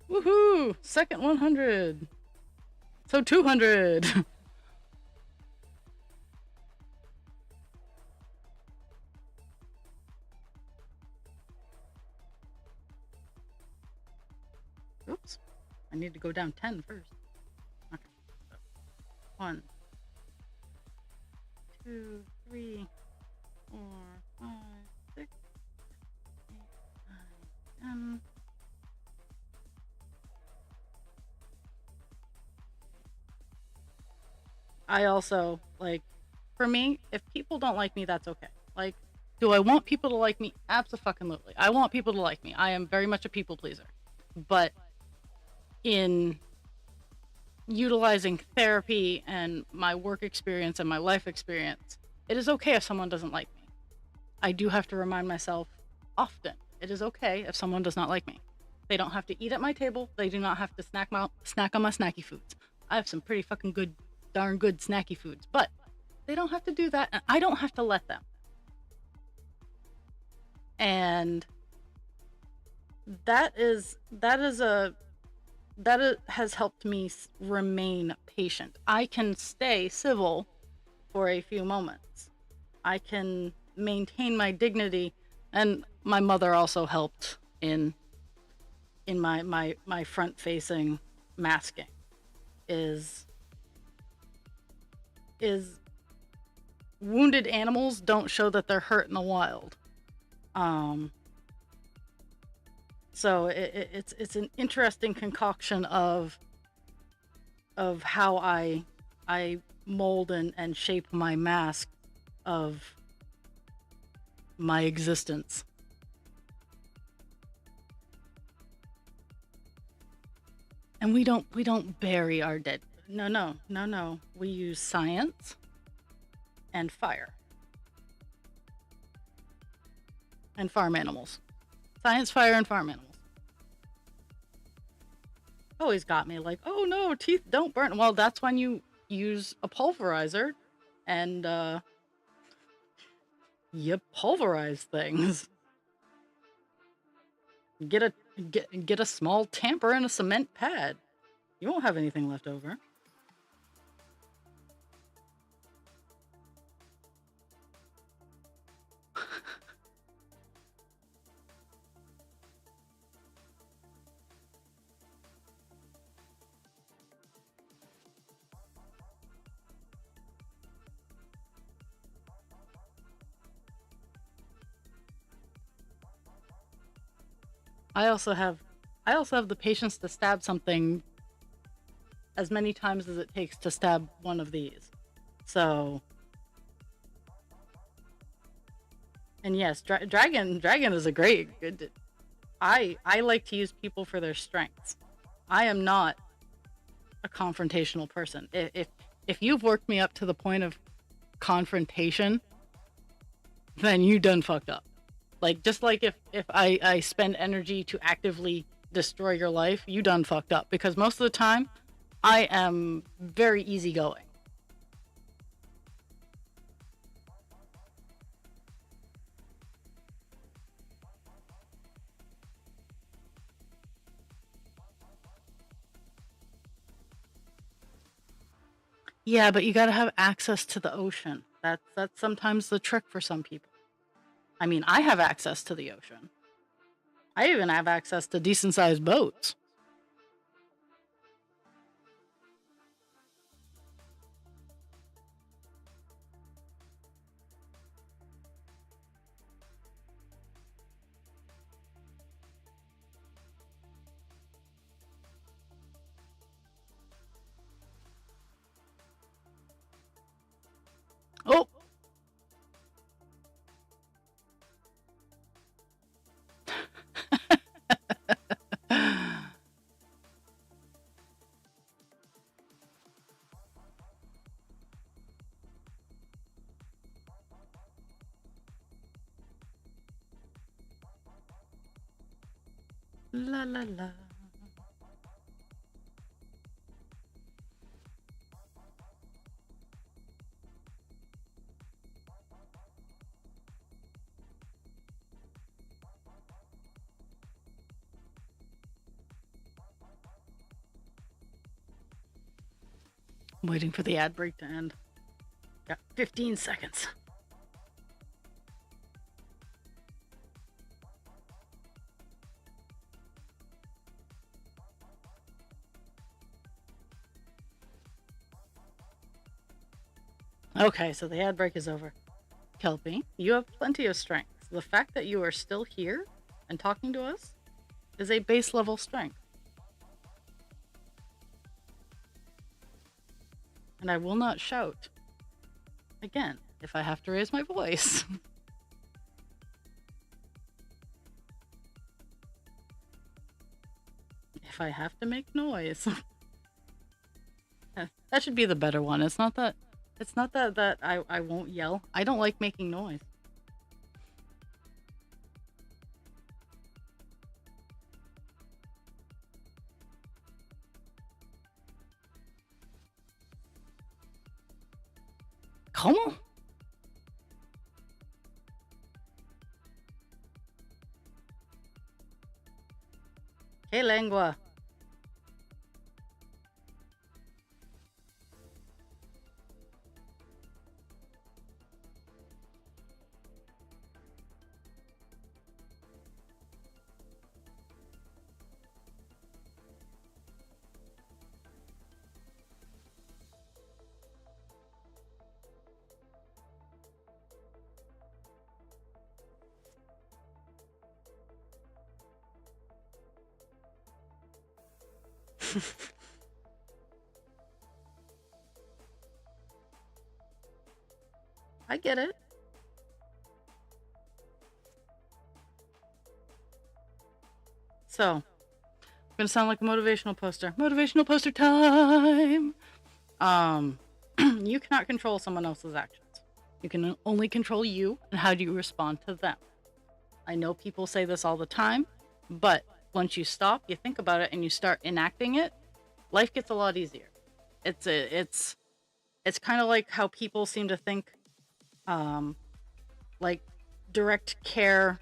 Woohoo! Second 100. So 200. Oops. I need to go down 10 first. Okay. So 1, 2, 3, 4, 5, 6, 8, 9, 10. I also, like, for me, if people don't like me, that's okay. Like, do I want people to like me? Abso-fucking-lutely. I want people to like me. I am very much a people pleaser. But in utilizing therapy and my work experience and my life experience, it is okay if someone doesn't like me. I do have to remind myself often, it is okay if someone does not like me. They don't have to eat at my table. They do not have to snack on my snacky foods. I have some pretty fucking good, darn good snacky foods, but they don't have to do that, and I don't have to let them. And that has helped me remain patient. I can stay civil for a few moments. I can maintain my dignity, and my mother also helped in my front facing masking is wounded animals don't show that they're hurt in the wild. So it's an interesting concoction of how I mold and shape my mask of my existence. And we don't bury our dead. No. We use science and fire. And farm animals. Science, fire, and farm animals. Always got me like, oh no, teeth don't burn. Well, that's when you use a pulverizer and you pulverize things. Get a small tamper and a cement pad. You won't have anything left over. I also have the patience to stab something as many times as it takes to stab one of these. So, and yes, dragon is a great good. I like to use people for their strengths. I am not a confrontational person. If you've worked me up to the point of confrontation, then you done fucked up. Like, just like if I spend energy to actively destroy your life, you done fucked up. Because most of the time, I am very easygoing. Yeah, but you gotta have access to the ocean. That's sometimes the trick for some people. I mean, I have access to the ocean. I even have access to decent sized boats. Oh! La la la. I'm waiting for the ad break to end. Got 15 seconds. Okay, so the ad break is over. Kelpie, you have plenty of strengths. The fact that you are still here and talking to us is a base level strength. And I will not shout again if I have to raise my voice. If I have to make noise. That should be the better one. It's not that I won't yell. I don't like making noise. ¿Cómo? ¿Qué lengua? I get it. So, I'm gonna sound like a motivational poster. Motivational poster time! You cannot control someone else's actions. You can only control you and how do you respond to them. I know people say this all the time, but once you stop, you think about it, and you start enacting it, life gets a lot easier. It's kind of like how people seem to think, like direct care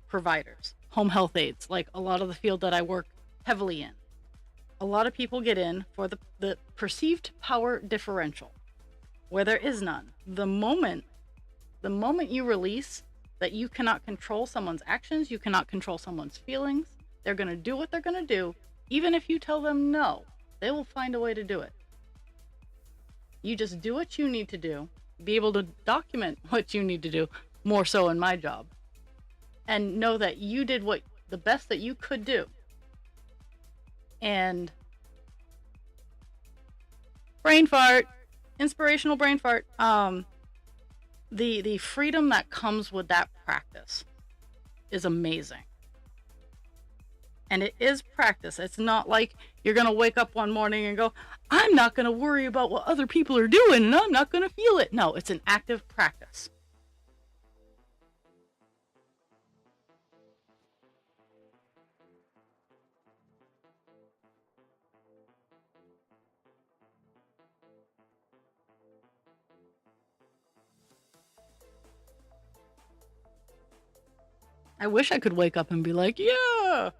providers, home health aides, like a lot of the field that I work heavily in. A lot of people get in for the perceived power differential, where there is none. The moment you release that you cannot control someone's actions, you cannot control someone's feelings, they're going to do what they're going to do. Even if you tell them no, they will find a way to do it. You just do what you need to do, be able to document what you need to do, more so in my job, and know that you did what the best that you could do. And brain fart, inspirational brain fart. The freedom that comes with that practice is amazing. And it is practice. It's not like you're going to wake up one morning and go, I'm not going to worry about what other people are doing and I'm not going to feel it. No, it's an active practice. I wish I could wake up and be like, yeah,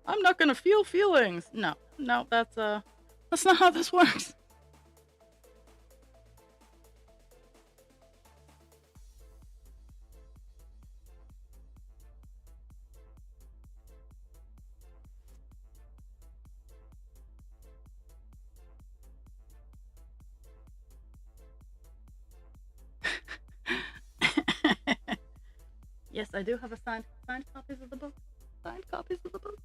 I'm not going to feel feelings. No, that's not how this works. Yes, I do have a signed copies of the book. Signed copies of the book.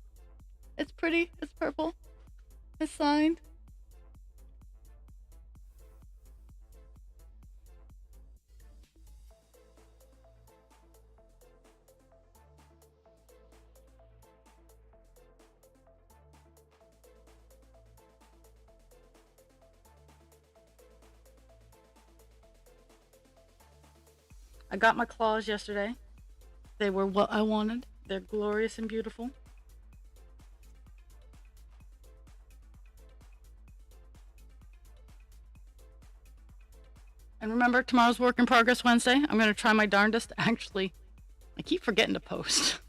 It's pretty. It's purple. It's signed. I got my claws yesterday. They were what I wanted. They're glorious and beautiful. And remember, tomorrow's Work in Progress Wednesday. I'm going to try my darndest. Actually, I keep forgetting to post.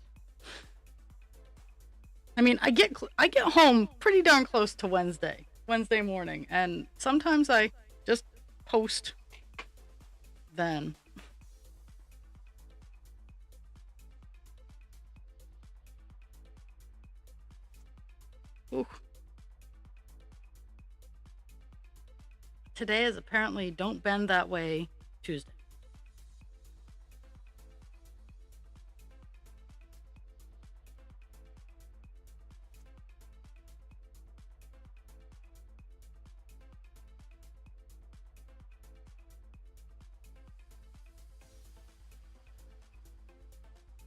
I mean, I get home pretty darn close to Wednesday morning, and sometimes I just post then. Ooh. Today is apparently Don't Bend That Way Tuesday.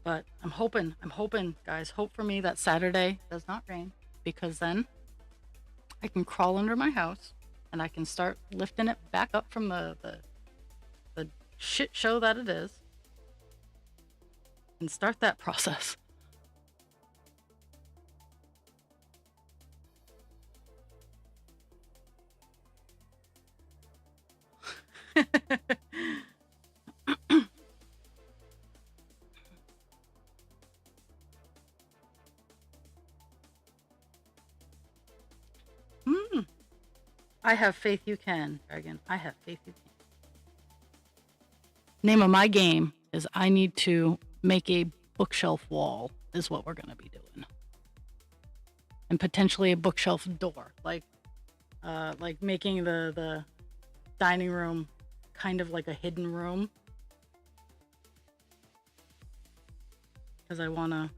But I'm hoping, guys, hope for me that Saturday does not rain, because then I can crawl under my house and I can start lifting it back up from the shit show that it is and start that process. I have faith you can, Dragon. I have faith you can. Name of my game is I need to make a bookshelf wall is what we're going to be doing. And potentially a bookshelf door. Like making the dining room kind of like a hidden room. Because I want to...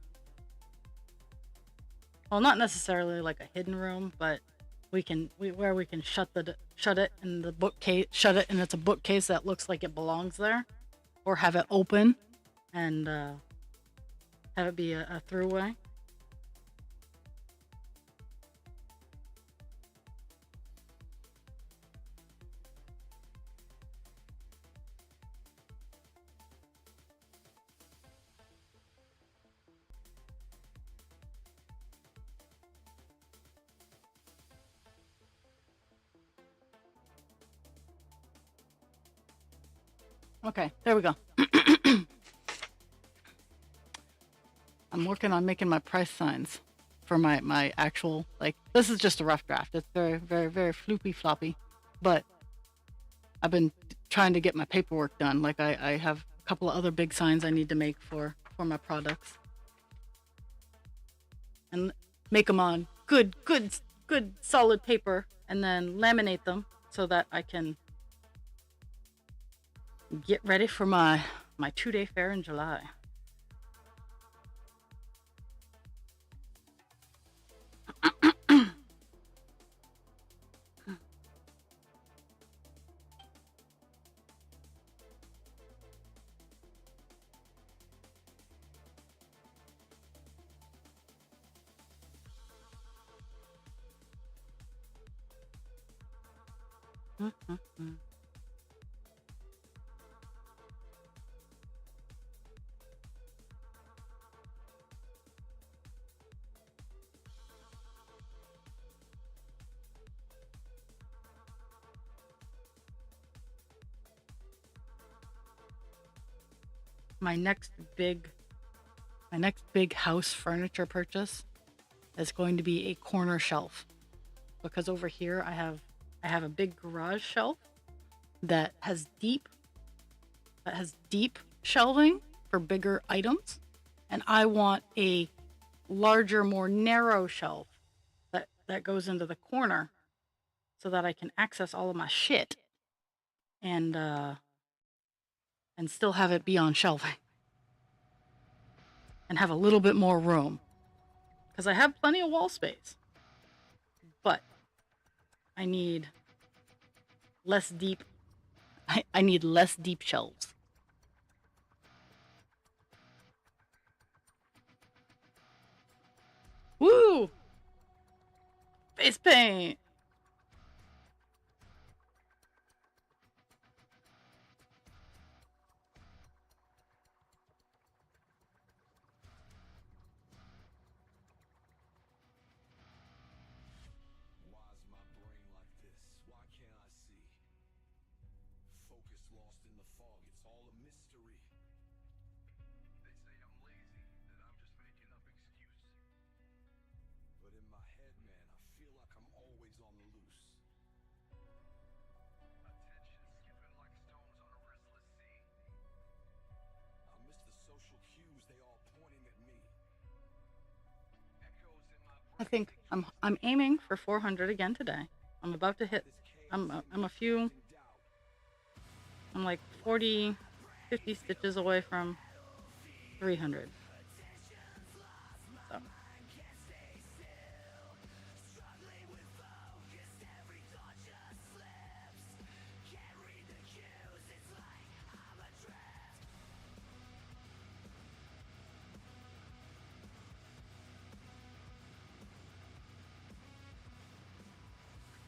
Well, not necessarily like a hidden room, but we can shut it in the bookcase, shut it and it's a bookcase that looks like it belongs there, or have it open and have it be a throughway. Okay, there we go. I'm working on making my price signs for my actual, like, this is just a rough draft. It's very, very, very floopy floppy, but I've been trying to get my paperwork done. Like I have a couple of other big signs I need to make for my products and make them on good solid paper and then laminate them so that I can get ready for my 2-day fair in July. Mm-mm-mm. My next big my next big house furniture purchase is going to be a corner shelf, because over here I have a big garage shelf that has deep shelving for bigger items, and I want a larger, more narrow shelf that goes into the corner so that I can access all of my shit and still have it be on shelving and have a little bit more room, because I have plenty of wall space, but I need less deep. I need less deep shelves. Woo! Face paint. Why's my brain like this? Why can't I see? Focus lost in the fog, it's all a mystery. They say I'm lazy, that I'm just making up excuses. But in my head, man, I feel like I'm always on the loose. Attention skipping like stones on a restless sea. I miss the social cues, they all pointing at me. Echoes in my I brain, think they I'm aiming for 400 again today. I'm about to hit. I'm a few. I'm like 40, 50 stitches away from 300. So.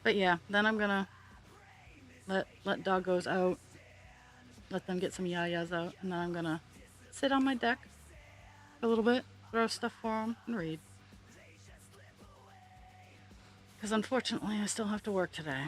But yeah, then I'm gonna let doggos out, let them get some yayas out, and then I'm gonna sit on my deck for a little bit, throw stuff for them, and read. Because unfortunately, I still have to work today.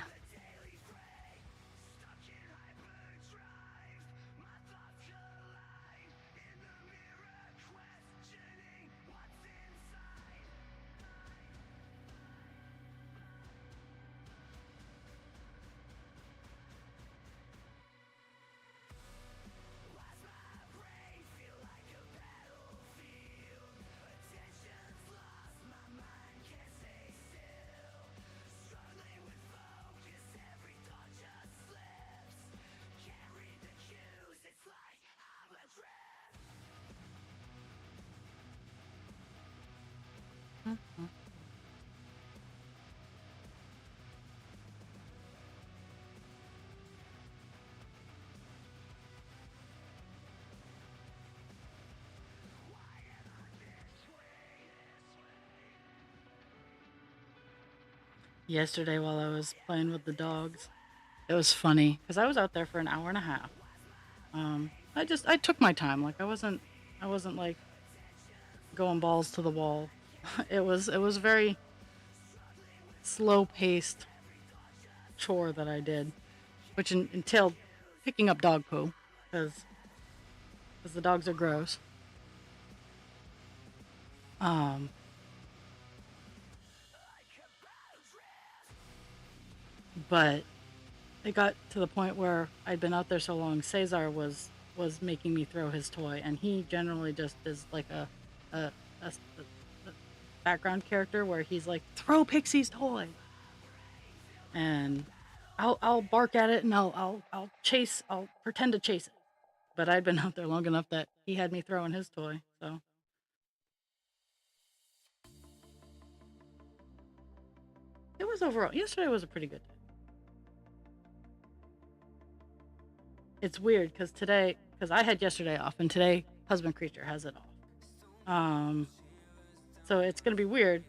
Mhm. Yesterday, while I was playing with the dogs, it was funny because I was out there for an hour and a half. I took my time. Like I wasn't like going balls to the wall. It was very slow paced chore that I did, which entailed picking up dog poo because the dogs are gross. Um, but it got to the point where I'd been out there so long. Cesar was making me throw his toy, and he generally just is like a background character where he's like, throw Pixie's toy, and I'll bark at it and I'll pretend to chase it. But I'd been out there long enough that he had me throwing his toy. So it was overall, yesterday was a pretty good day. It's weird because I had yesterday off, and today husband creature has it off. So it's gonna be weird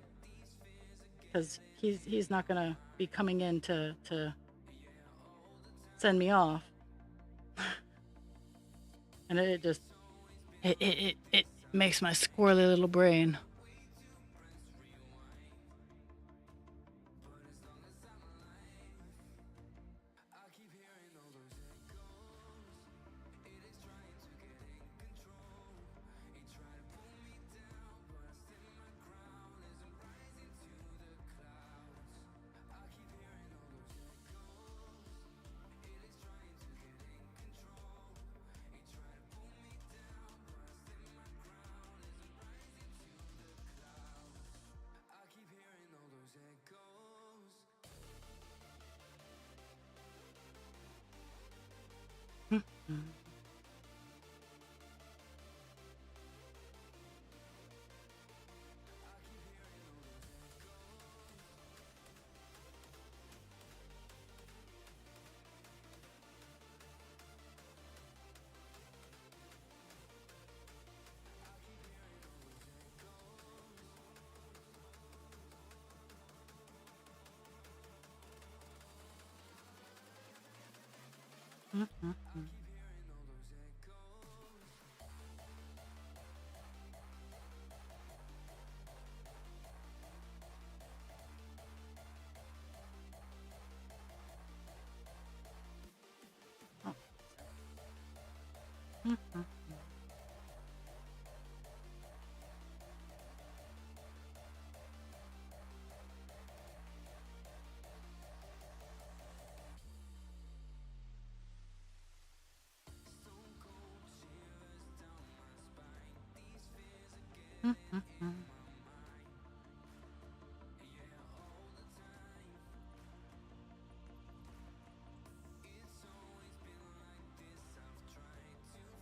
because he's not gonna be coming in to send me off. And it just it makes my squirrely little brain.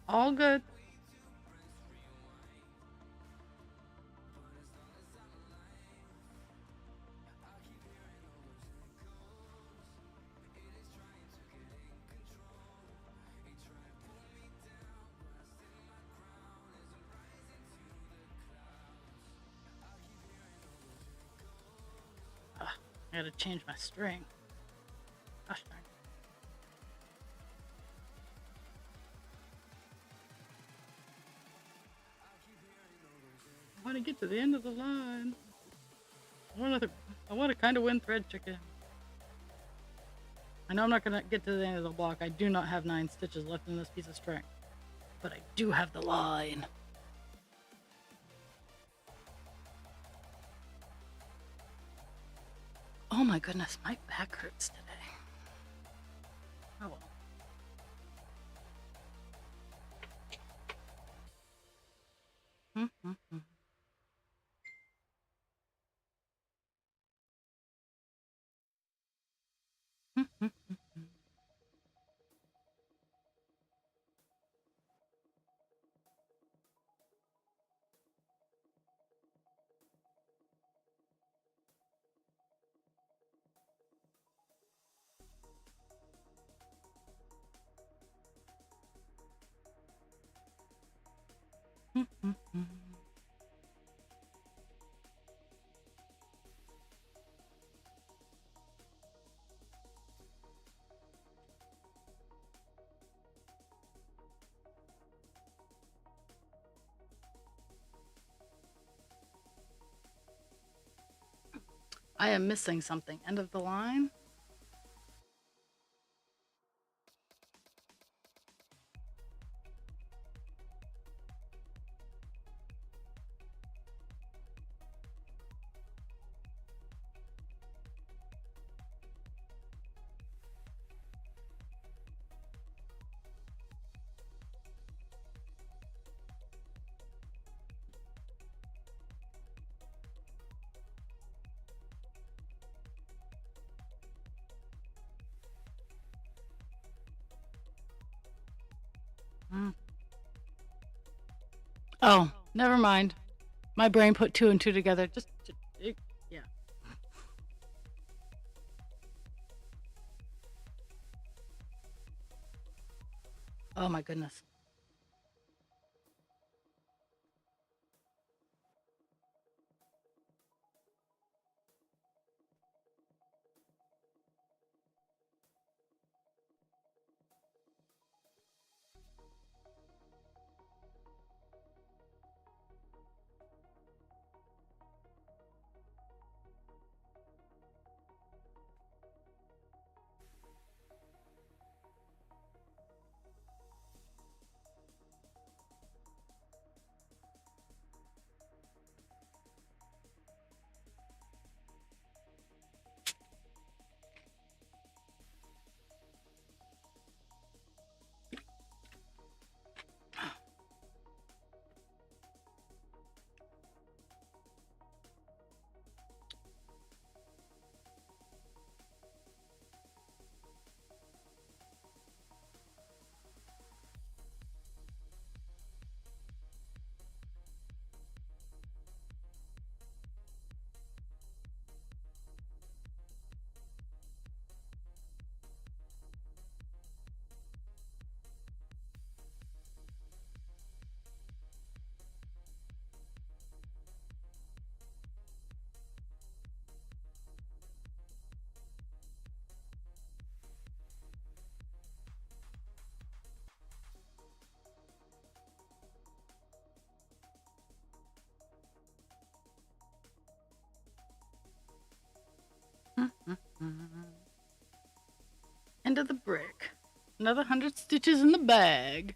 All good. I gotta change my string. Gosh darn it. I want to get to the end of the line. I want to kind of win thread chicken. I know I'm not gonna get to the end of the block. I do not have 9 stitches left in this piece of string, but I do have the line. Oh my goodness, my back hurts today. Oh well. I am missing something. End of the line? Oh, never mind. My brain put 2 and 2 together. Yeah. Oh my goodness. End of the brick. Another 100 stitches in the bag.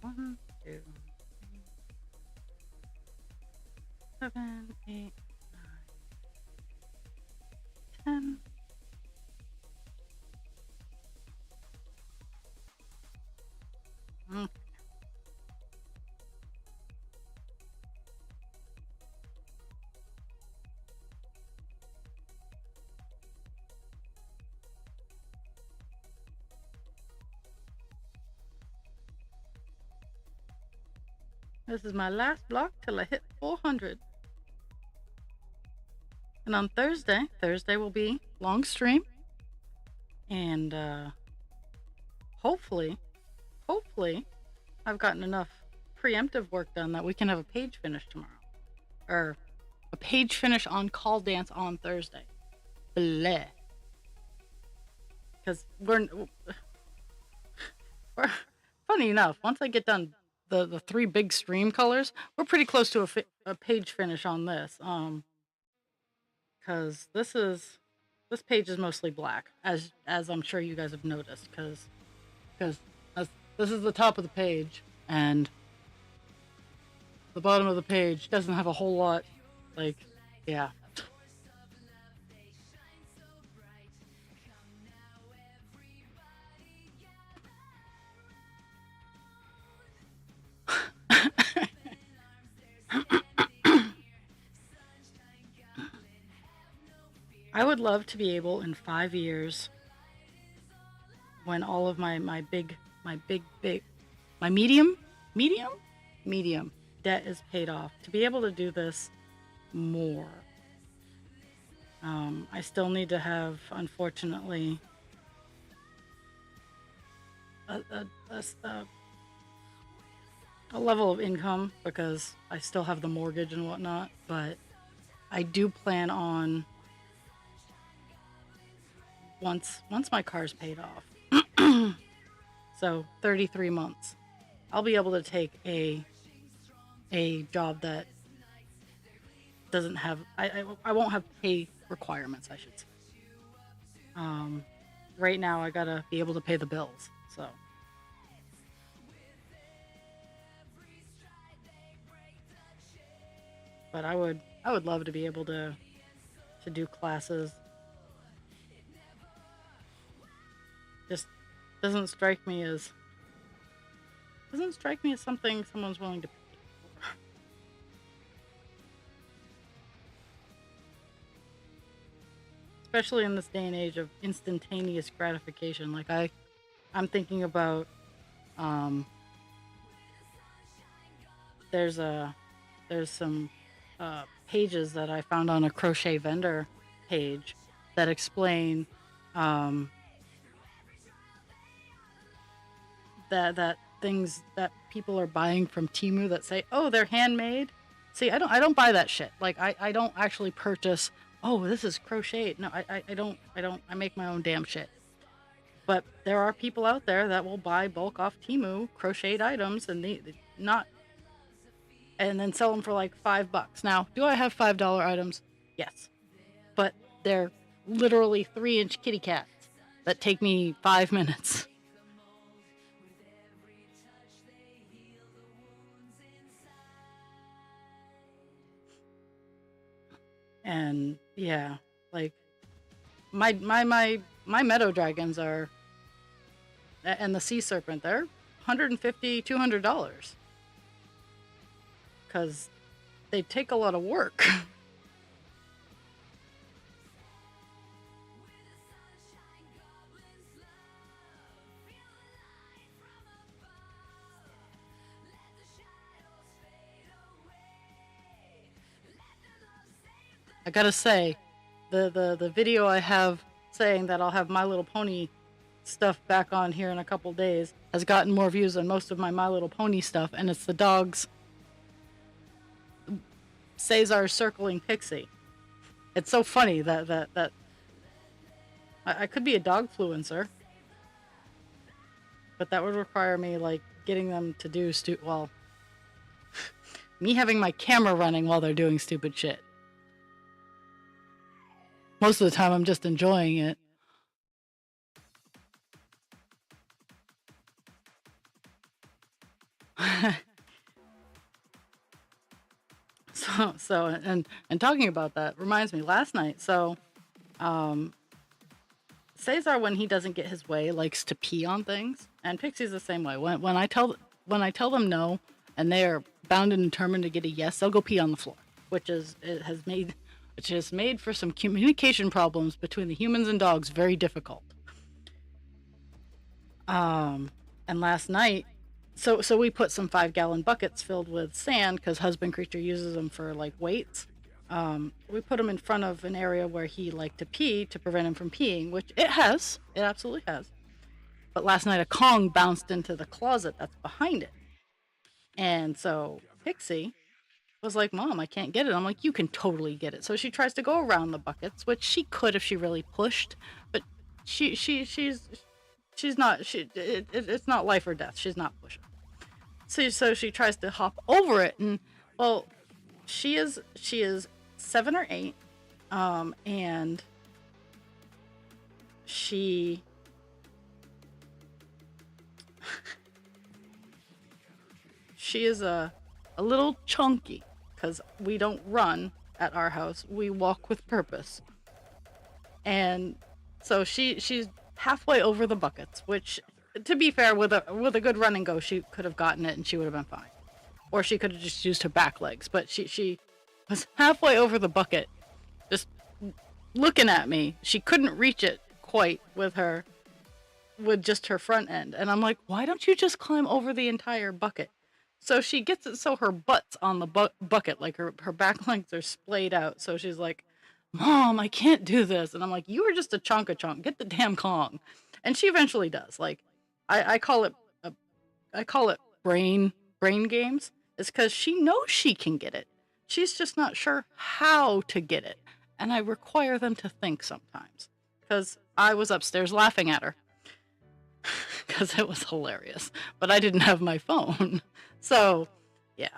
One, two, 7, 8, 9, 10. Okay. This is my last block till I hit 400. And on Thursday will be long stream. And hopefully, I've gotten enough preemptive work done that we can have a page finish tomorrow. Or a page finish on Call Dance on Thursday. Bleh. Because we're funny enough, once I get done the 3 big stream colors, we're pretty close to a page finish on this. Because this page is mostly black, as I'm sure you guys have noticed, because this is the top of the page, and the bottom of the page doesn't have a whole lot, like, yeah. I would love to be able in 5 years, when all of my medium debt is paid off, to be able to do this more. I still need to have, unfortunately, a level of income, because I still have the mortgage and whatnot, but I do plan on, once my car's paid off, so 33 months, I'll be able to take a job that doesn't have, I won't have pay requirements, I should say. Right now I gotta be able to pay the bills, so. But I would love to be able to do classes. Just doesn't strike me as something someone's willing to pay for. Especially in this day and age of instantaneous gratification. Like I'm thinking about, there's some pages that I found on a crochet vendor page that explain that things that people are buying from Temu that say, oh, they're handmade. See, I don't buy that shit. Like I don't actually purchase, oh, this is crocheted. No, I don't. I make my own damn shit. But there are people out there that will buy bulk off Temu crocheted items, and and then sell them for like $5. Now, do I have $5 items? Yes. But they're literally 3-inch kitty cats that take me 5 minutes. And yeah, like my meadow dragons are, and the sea serpent, they're $150, $200. Because they take a lot of work. I gotta say, the video I have saying that I'll have My Little Pony stuff back on here in a couple days has gotten more views than most of my Little Pony stuff, and it's the dogs Cesar circling Pixie. It's so funny that I could be a dog fluencer, but that would require me like getting them to do well, me having my camera running while they're doing stupid shit. Most of the time, I'm just enjoying it. And talking about that reminds me last night. So, um, Cesar, when he doesn't get his way, likes to pee on things, and Pixie's the same way. When I tell them no, and they are bound and determined to get a yes, they'll go pee on the floor, which has made for some communication problems between the humans and dogs very difficult. And last night, so we put some 5-gallon buckets filled with sand because husband creature uses them for like weights. We put him in front of an area where he liked to pee to prevent him from peeing, which it absolutely has. But last night a Kong bounced into the closet that's behind it. And so Pixie was like, Mom, I can't get it. I'm like, you can totally get it. So she tries to go around the buckets, which she could if she really pushed, but she's not it's not life or death. She's not pushing. So she tries to hop over it, and well, she is 7 or 8, and she she is a little chunky because we don't run at our house. We walk with purpose. And so she's halfway over the buckets, which, to be fair, with a good run and go, she could have gotten it and she would have been fine. Or she could have just used her back legs. But she was halfway over the bucket, just looking at me. She couldn't reach it quite with just her front end. And I'm like, why don't you just climb over the entire bucket? So she gets it so her butt's on the bucket, like her back legs are splayed out. So she's like, Mom, I can't do this. And I'm like, you were just a chunk. Get the damn Kong. And she eventually does. Like, I call it brain games. It's because she knows she can get it. She's just not sure how to get it. And I require them to think sometimes. Because I was upstairs laughing at her. Because it was hilarious. But I didn't have my phone. So, yeah.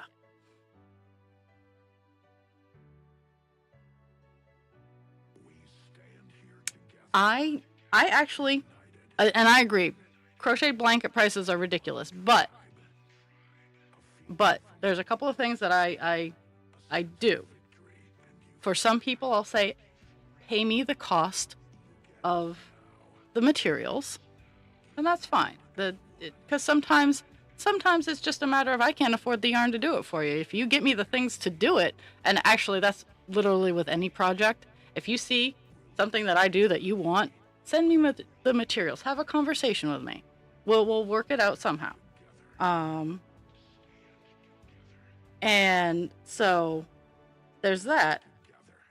I actually, and I agree, crochet blanket prices are ridiculous, but there's a couple of things that I do. For some people, I'll say, pay me the cost of the materials, and that's fine. Because sometimes it's just a matter of I can't afford the yarn to do it for you. If you get me the things to do it, and actually that's literally with any project, if you see something that I do that you want, send me the materials. Have a conversation with me. We'll work it out somehow. And so there's that.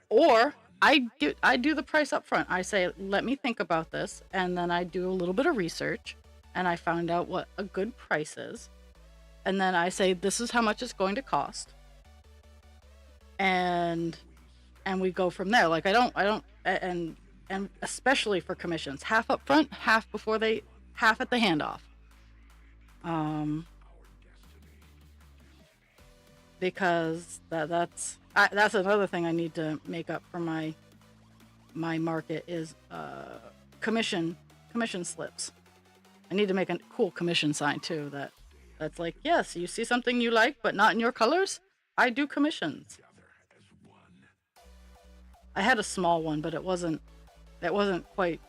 Or I do the price up front. I say, let me think about this, and then I do a little bit of research, and I found out what a good price is, and then I say, this is how much it's going to cost, and we go from there. Like, I don't, and especially for commissions, half up front, half at the handoff. Because that's another thing I need to make up for my market is commission slips. I need to make a cool commission sign too. That's like, yes, you see something you like, but not in your colors. I do commissions. I had a small one, but it wasn't quite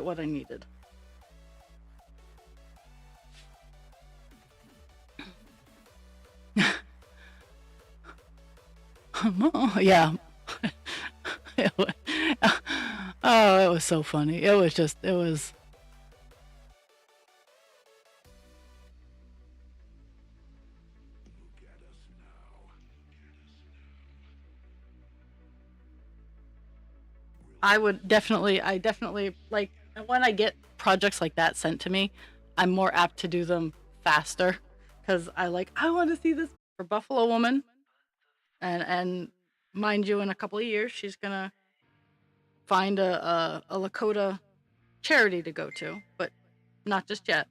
what I needed. Yeah. Oh, it was so funny. It was. I definitely like when I get projects like that sent to me, I'm more apt to do them faster because I want to see this for Buffalo Woman, and mind you, in a couple of years she's gonna find a Lakota charity to go to, but not just yet.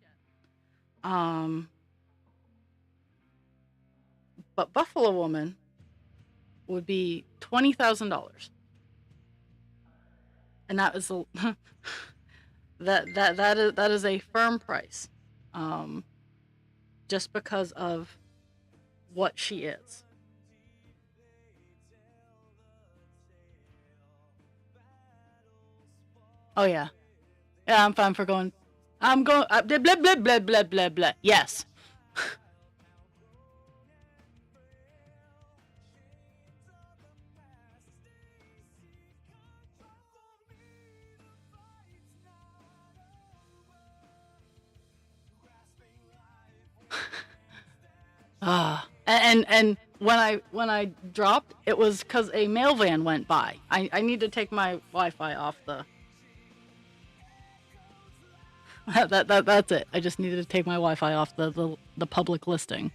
But Buffalo Woman would be $20,000, and that is a that is a firm price, just because of what she is. Oh yeah, yeah. I'm fine for going. I'm going. Blah blah blah blah blah blah blah. Yes. And when I dropped, it was because a mail van went by. I need to take my Wi-Fi off the. That's it. I just needed to take my Wi-Fi off the public listing.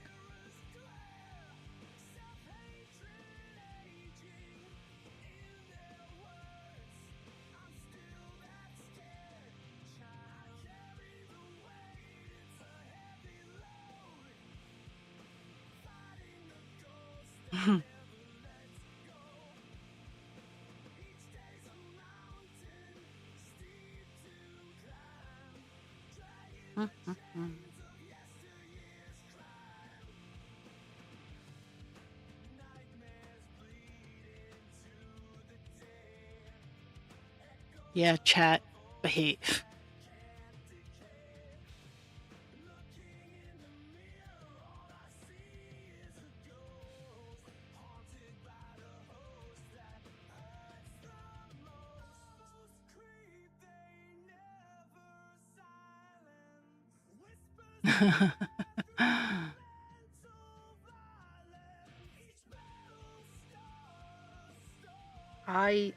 Yeah, chat, behave.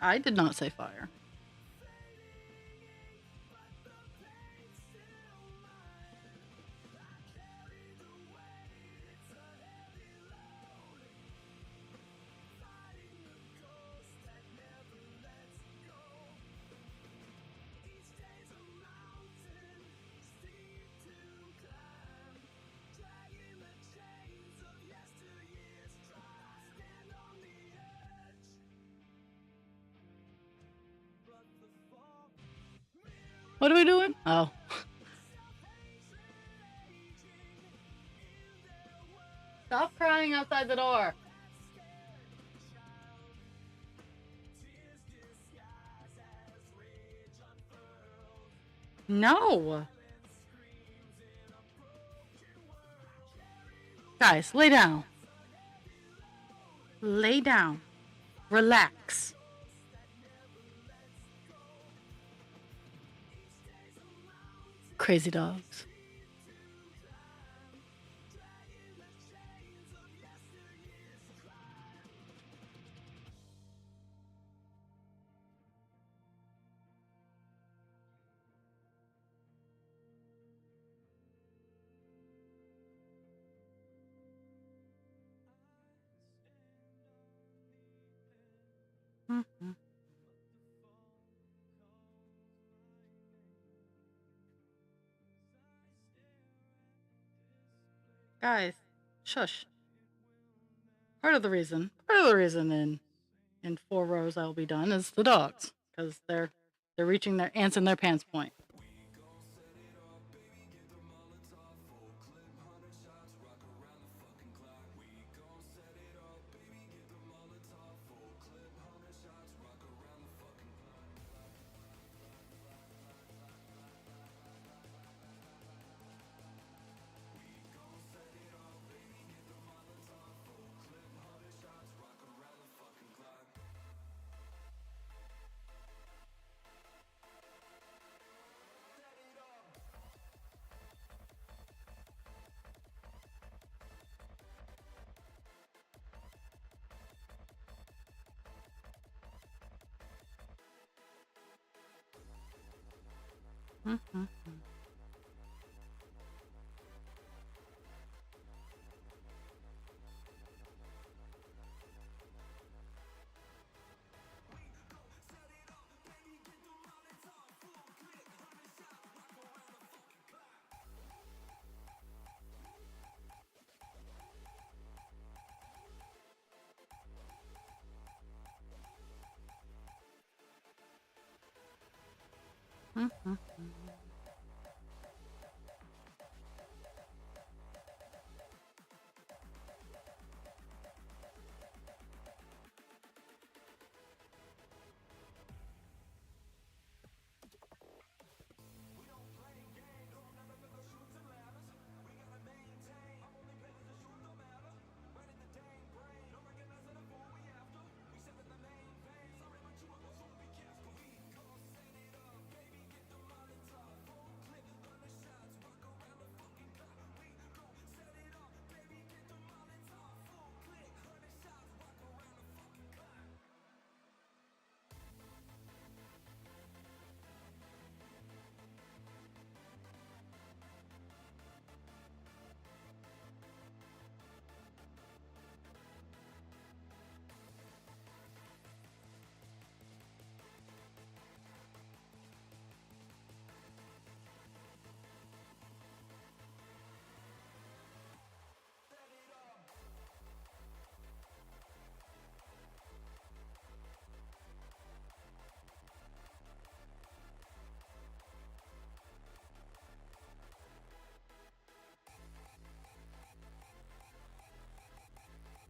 I did not say fire. What are we doing? Oh. Stop crying outside the door. No. Guys, lay down. Lay down. Relax. Crazy dogs. Mm-hmm. Guys, shush. Part of the reason in 4 rows I'll be done is the dogs, because they're reaching their ants in their pants point. Mm-hmm. Mhm.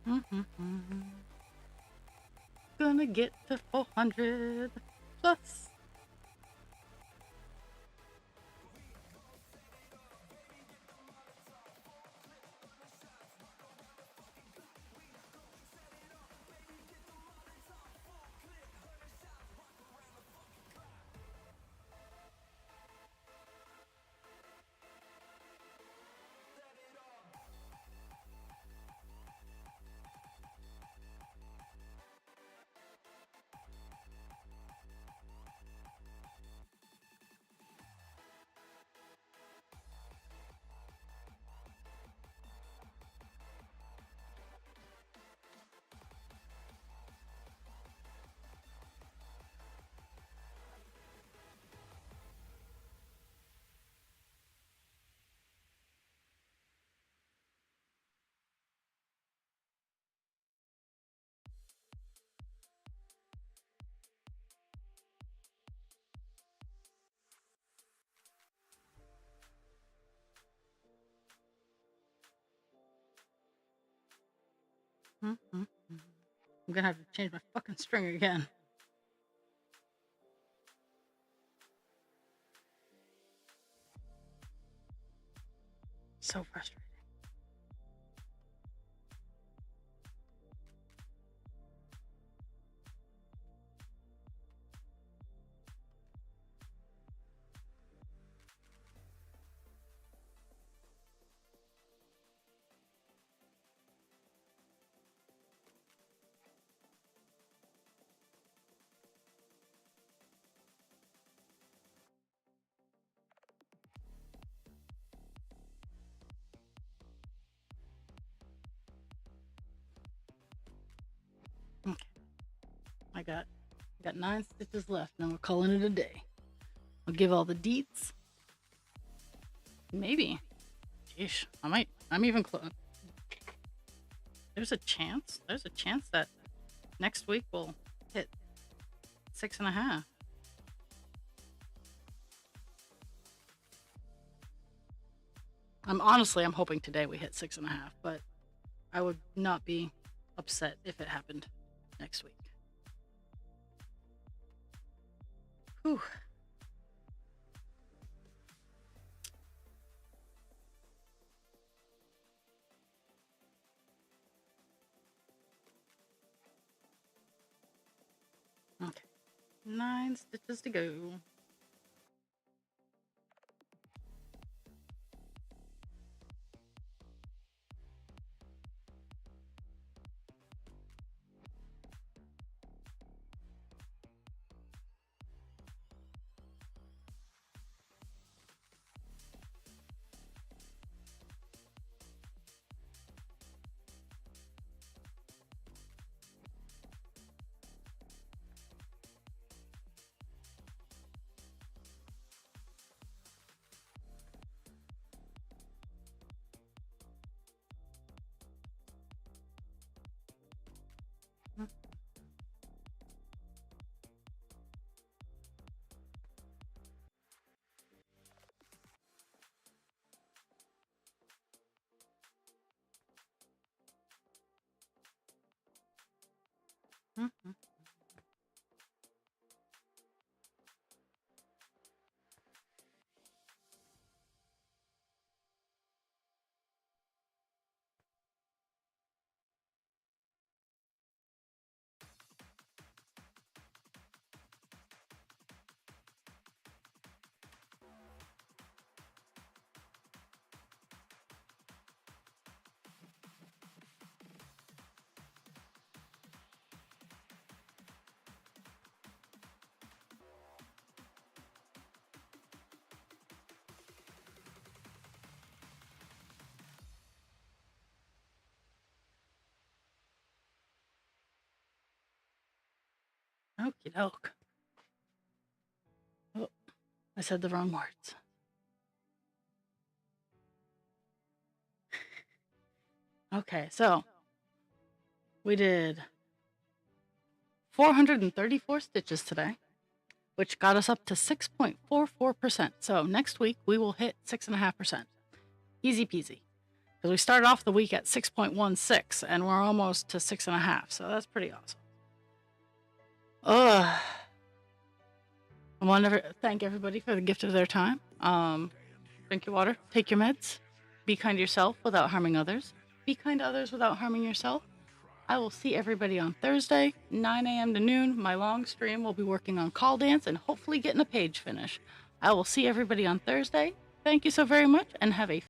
Mhm. Gonna get to 400 plus. Mhm. I'm gonna have to change my fucking string again. So frustrating. Okay. I got 9 stitches left, and we're calling it a day. I'll give all the deets. Maybe. Sheesh. I'm even close. There's a chance that next week we'll hit 6.5. I'm hoping today we hit 6.5, but I would not be upset if it happened next week. Whew. Okay. 9 stitches to go. Mhm. Okie doke. Oh, I said the wrong words. Okay, so we did 434 stitches today, which got us up to 6.44%. So next week we will hit 6.5%. Easy peasy. Because we started off the week at 6.16 and we're almost to 6.5. So that's pretty awesome. Ugh. I want to thank everybody for the gift of their time. Drink your water, take your meds, be kind to yourself without harming others, be kind to others without harming yourself. I will see everybody on Thursday, 9 a.m. to noon. My long stream will be working on call dance and hopefully getting a page finish. I will see everybody on Thursday. Thank you so very much and have a